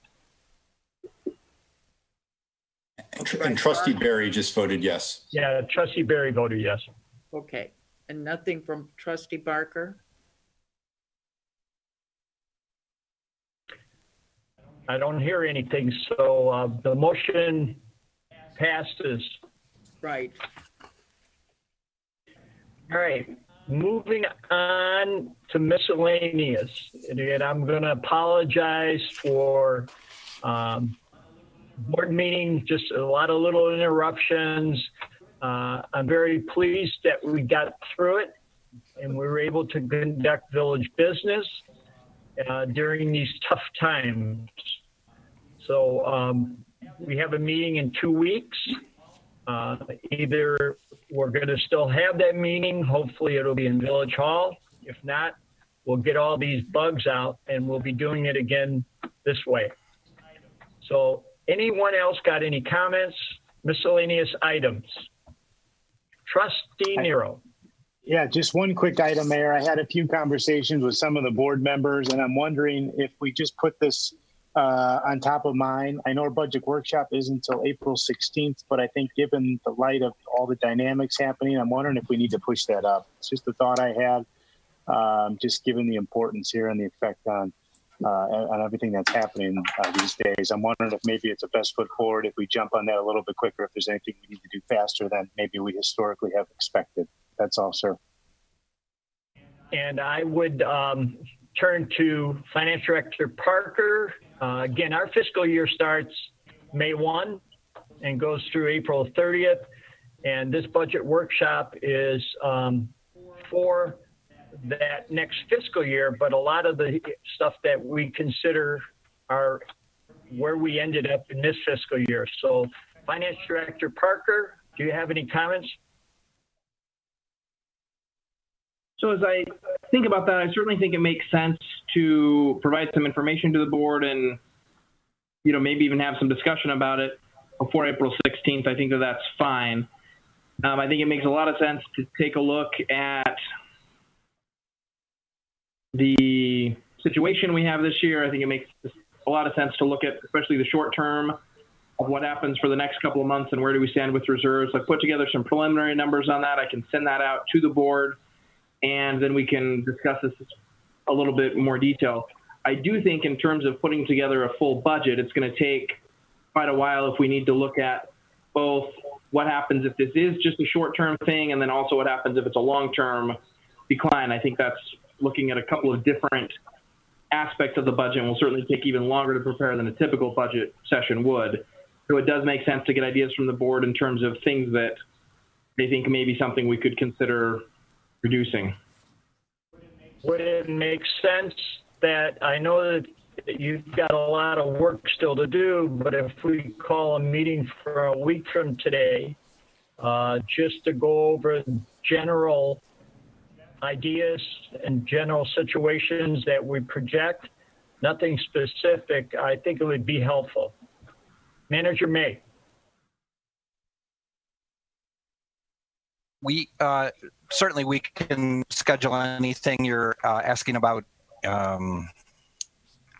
And Trustee Barry just voted yes. Yeah, Trustee Barry voted yes. Okay, and nothing from Trustee Barker? I don't hear anything, so the motion passes. Right. All right, moving on to miscellaneous. And I'm going to apologize for board meeting, just a lot of little interruptions. I'm very pleased that we got through it and we were able to conduct village business during these tough times. So we have a meeting in 2 weeks. Either we're going to still have that meeting. Hopefully it'll be in Village Hall. If not, we'll get all these bugs out and we'll be doing it again this way. So anyone else got any comments? Miscellaneous items? Trustee Nero. Yeah, just one quick item, Mayor. I had a few conversations with some of the board members, and I'm wondering if we just put this on top of mine. I know our budget workshop isn't until April 16th, but I think given the light of all the dynamics happening, I'm wondering if we need to push that up. It's just a thought I had, just given the importance here and the effect on everything that's happening these days. I'm wondering if maybe it's a best foot forward if we jump on that a little bit quicker, if there's anything we need to do faster than maybe we historically have expected. That's all, sir. And I would turn to Finance Director Parker. Again, our fiscal year starts May 1 and goes through April 30th. And this budget workshop is for that next fiscal year, but a lot of the stuff that we consider are where we ended up in this fiscal year. So Finance Director Parker, do you have any comments? So as I think about that, I certainly think it makes sense to provide some information to the board and, you know, maybe even have some discussion about it before April 16th. I think that that's fine. I think it makes a lot of sense to take a look at the situation we have this year. I think it makes a lot of sense to look at, especially the short term of what happens for the next couple of months and where do we stand with reserves. I've put together some preliminary numbers on that. I can send that out to the board and then we can discuss this a little bit more detail. I do think in terms of putting together a full budget, it's going to take quite a while if we need to look at both what happens if this is just a short-term thing and then also what happens if it's a long-term decline. I think that's looking at a couple of different aspects of the budget and will certainly take even longer to prepare than a typical budget session would. So it does make sense to get ideas from the board in terms of things that they think may be something we could consider reducing. Would it make sense that, I know that you've got a lot of work still to do, but if we call a meeting for a week from today, just to go over general ideas and general situations that we project, nothing specific, I think it would be helpful. Manager May. We certainly we can schedule anything you're asking about.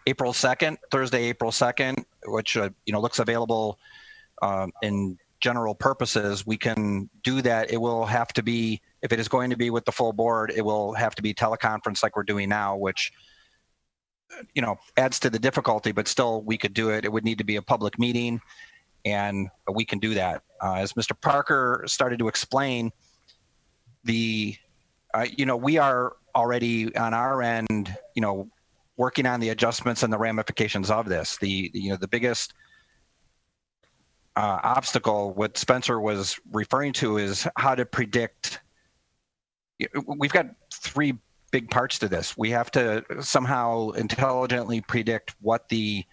April 2nd, Thursday, April 2nd, which looks available in general purposes. We can do that. It will have to be, if it is going to be with the full board, it will have to be teleconference like we're doing now, which adds to the difficulty, but still we could do it. It would need to be a public meeting, and we can do that. As Mr. Parker started to explain, we are already on our end, working on the adjustments and the ramifications of this. The biggest obstacle, what Spencer was referring to, is how to predict. We've got three big parts to this. We have to somehow intelligently predict what the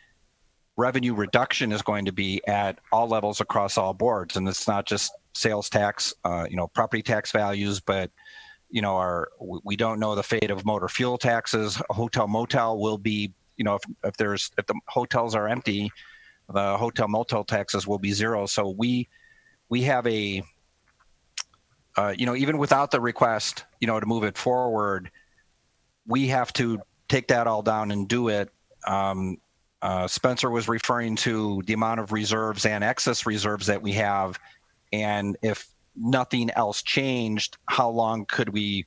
revenue reduction is going to be at all levels across all boards. And it's not just sales tax, property tax values, but we don't know the fate of motor fuel taxes. A hotel motel will be, if the hotels are empty, the hotel motel taxes will be zero. So we have a, even without the request, to move it forward, we have to take that all down and do it. Spencer was referring to the amount of reserves and excess reserves that we have. And if nothing else changed, how long could we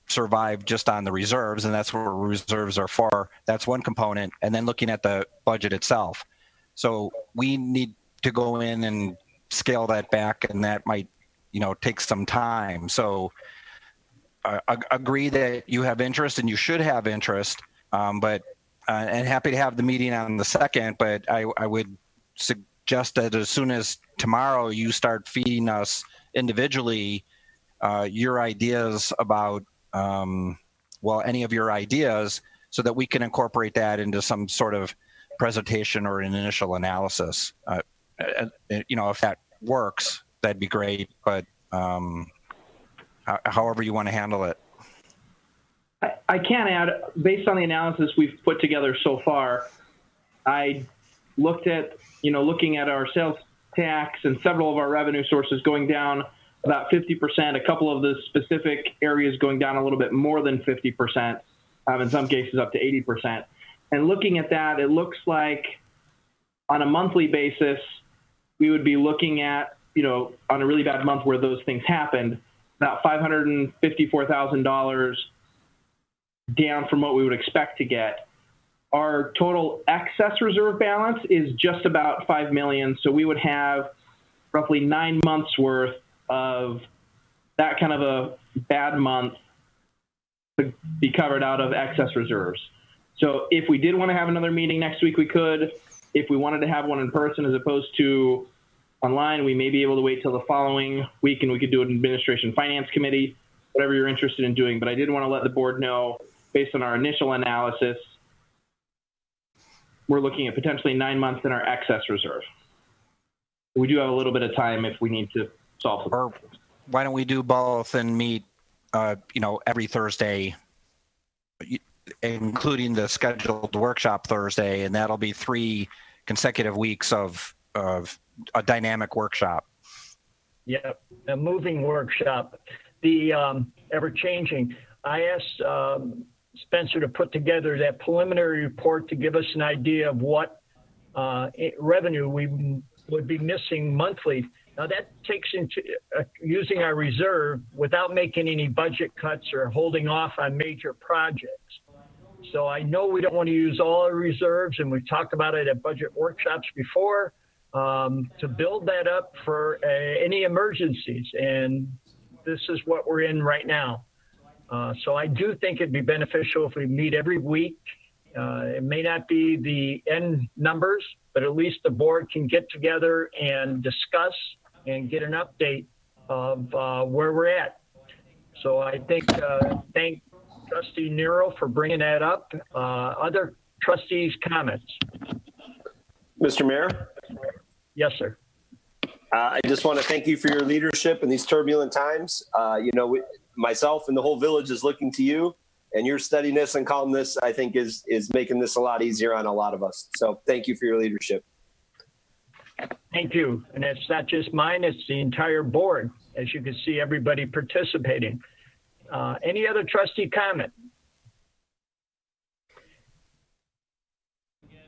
survive just on the reserves? And that's what reserves are for. That's one component. And then looking at the budget itself. So we need to go in and scale that back, and that might, take some time. So agree that you have interest and you should have interest, and happy to have the meeting on the 2nd, but I would suggest that as soon as tomorrow you start feeding us individually your ideas about, any of your ideas, so that we can incorporate that into some sort of presentation or an initial analysis. If that works, that'd be great, but however you want to handle it. I can add, based on the analysis we've put together so far, I looked at, looking at our sales tax and several of our revenue sources going down about 50%, a couple of the specific areas going down a little bit more than 50%, in some cases up to 80%. And looking at that, it looks like on a monthly basis, we would be looking at, on a really bad month where those things happened, about $554,000 down from what we would expect to get. Our total excess reserve balance is just about $5 million. So we would have roughly 9 months worth of that kind of a bad month to be covered out of excess reserves. So if we did want to have another meeting next week, we could. If we wanted to have one in person as opposed to online, we may be able to wait till the following week and we could do an administration finance committee, whatever you're interested in doing. But I did want to let the board know, based on our initial analysis, we're looking at potentially 9 months in our excess reserve. We do have a little bit of time if we need to solve the problem. Why don't we do both and meet, every Thursday, including the scheduled workshop Thursday, and that'll be 3 consecutive weeks of a dynamic workshop. Yeah, a moving workshop. The ever-changing. I asked Spencer to put together that preliminary report to give us an idea of what revenue we would be missing monthly. Now that takes into using our reserve without making any budget cuts or holding off on major projects. So I know we don't want to use all our reserves, and we've talked about it at budget workshops before, to build that up for any emergencies. And this is what we're in right now. So I do think it'd be beneficial if we meet every week. It may not be the end numbers, but at least the board can get together and discuss and get an update of where we're at. So I think, thank Trustee Nero for bringing that up. Other trustees' comments? Mr. Mayor? Yes, sir. I just want to thank you for your leadership in these turbulent times. Myself and the whole village is looking to you, and your steadiness and calmness, I think, is making this a lot easier on a lot of us. So thank you for your leadership. Thank you. And it's not just mine, it's the entire board. As you can see, everybody participating. Any other trustee comment?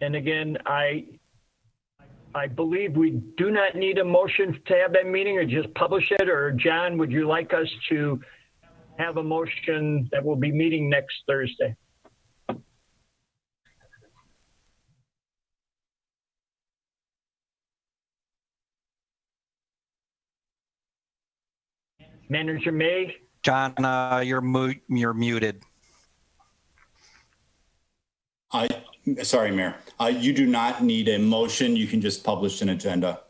And again, I believe we do not need a motion to have that meeting, or just publish it. Or John, would you like us to have a motion that we'll be meeting next Thursday? Manager May? John, you're muted. Sorry, Mayor. You do not need a motion. You can just publish an agenda.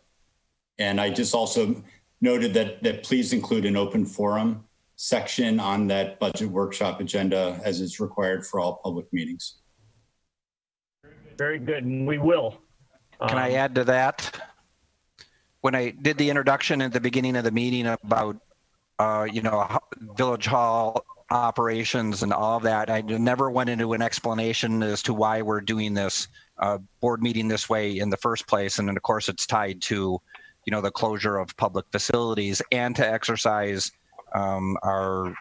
And I just also noted that please include an open forum section on that budget workshop agenda as is required for all public meetings. Very good, and we will. Can I add to that? When I did the introduction at the beginning of the meeting about, Village Hall operations and all of that, I never went into an explanation as to why we're doing this board meeting this way in the first place. And then, of course, it's tied to, the closure of public facilities and to exercise our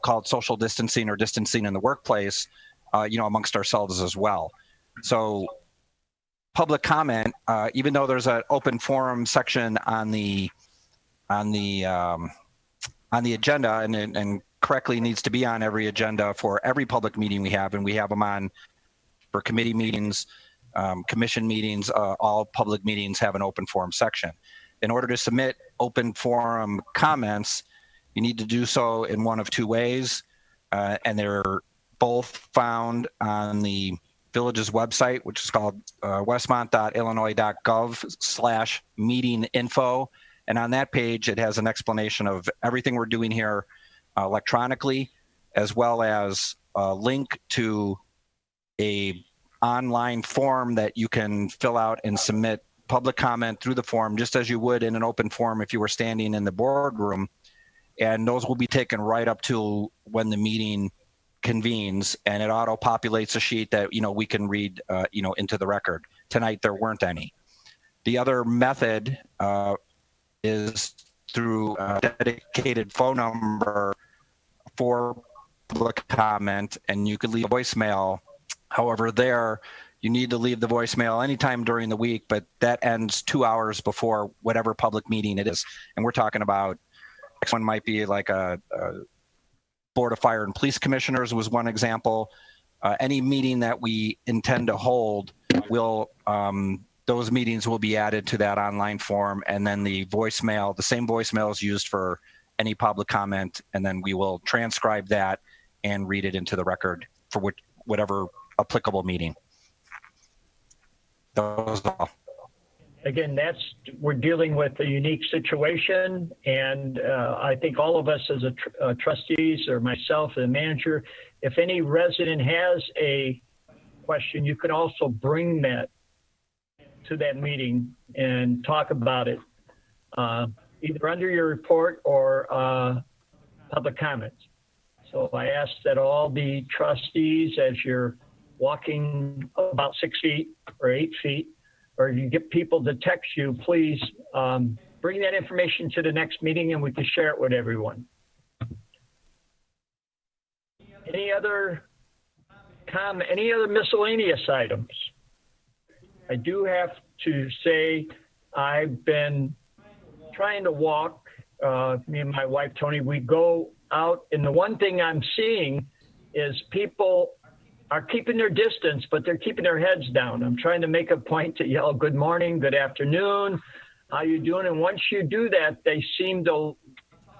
called social distancing or distancing in the workplace, amongst ourselves as well. So public comment, even though there's an open forum section on the agenda and correctly needs to be on every agenda for every public meeting we have, and we have them on for committee meetings, commission meetings, all public meetings have an open forum section. In order to submit open forum comments, you need to do so in one of two ways, and they're both found on the village's website, which is called westmont.illinois.gov/meeting-info. And on that page, it has an explanation of everything we're doing here electronically, as well as a link to a online form that you can fill out and submit public comment through the form, just as you would in an open forum if you were standing in the boardroom. And those will be taken right up to when the meeting convenes, and it auto-populates a sheet that we can read into the record. Tonight there weren't any. The other method is through a dedicated phone number for public comment, and you could leave a voicemail. However, there you need to leave the voicemail anytime during the week, but that ends 2 hours before whatever public meeting it is. And we're talking about, next one might be like a Board of Fire and Police Commissioners was one example. Any meeting that we intend to hold will, those meetings will be added to that online form, and then the voicemail, the same voicemail is used for any public comment, and then we will transcribe that and read it into the record for whatever applicable meeting. Those all. Again, we're dealing with a unique situation, and I think all of us as trustees, or myself, the manager, if any resident has a question, you could also bring that to that meeting and talk about it, either under your report or public comments. So I ask that all the trustees, as you're walking about 6 feet or 8 feet, or you get people to text you, please bring that information to the next meeting and we can share it with everyone. Any other miscellaneous items? I do have to say I've been trying to walk, me and my wife, Tony, we go out, and the one thing I'm seeing is people are keeping their distance, but they're keeping their heads down. I'm trying to make a point to yell, good morning, good afternoon, how you doing? And once you do that, they seem to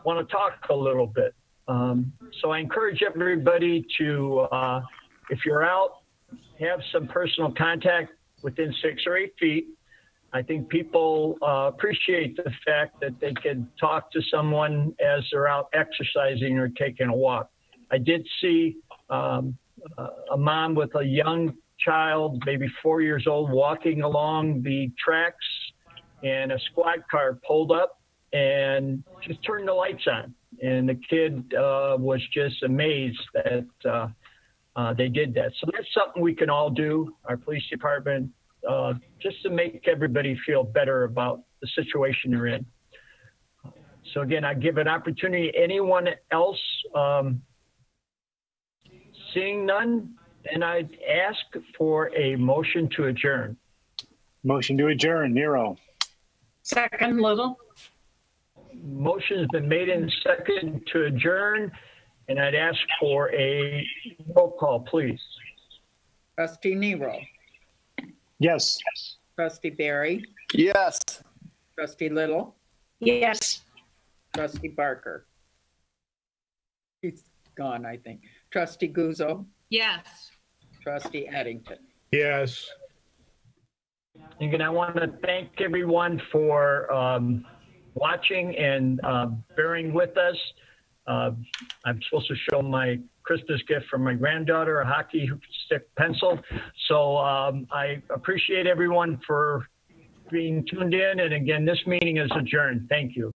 want to talk a little bit. So I encourage everybody to, if you're out, have some personal contact within 6 or 8 feet. I think people appreciate the fact that they can talk to someone as they're out exercising or taking a walk. I did see a mom with a young child, maybe 4 years old, walking along the tracks, and a squad car pulled up and just turned the lights on. And the kid was just amazed that they did that. So that's something we can all do, our police department, just to make everybody feel better about the situation they're in. So again, I give an opportunity. Anyone else? Seeing none, and I'd ask for a motion to adjourn. Motion to adjourn, Nero. Second, Little. Motion has been made and second to adjourn, and I'd ask for a roll call, please. Trustee Nero. Yes. Trustee Barry. Yes. Trustee Little. Yes. Trustee Barker. He's gone, I think. Trustee Guzzo. Yes. Trustee Addington. Yes. Again, I want to thank everyone for watching and bearing with us. I'm supposed to show my Christmas gift from my granddaughter, a hockey stick pencil. So I appreciate everyone for being tuned in. And again, this meeting is adjourned. Thank you.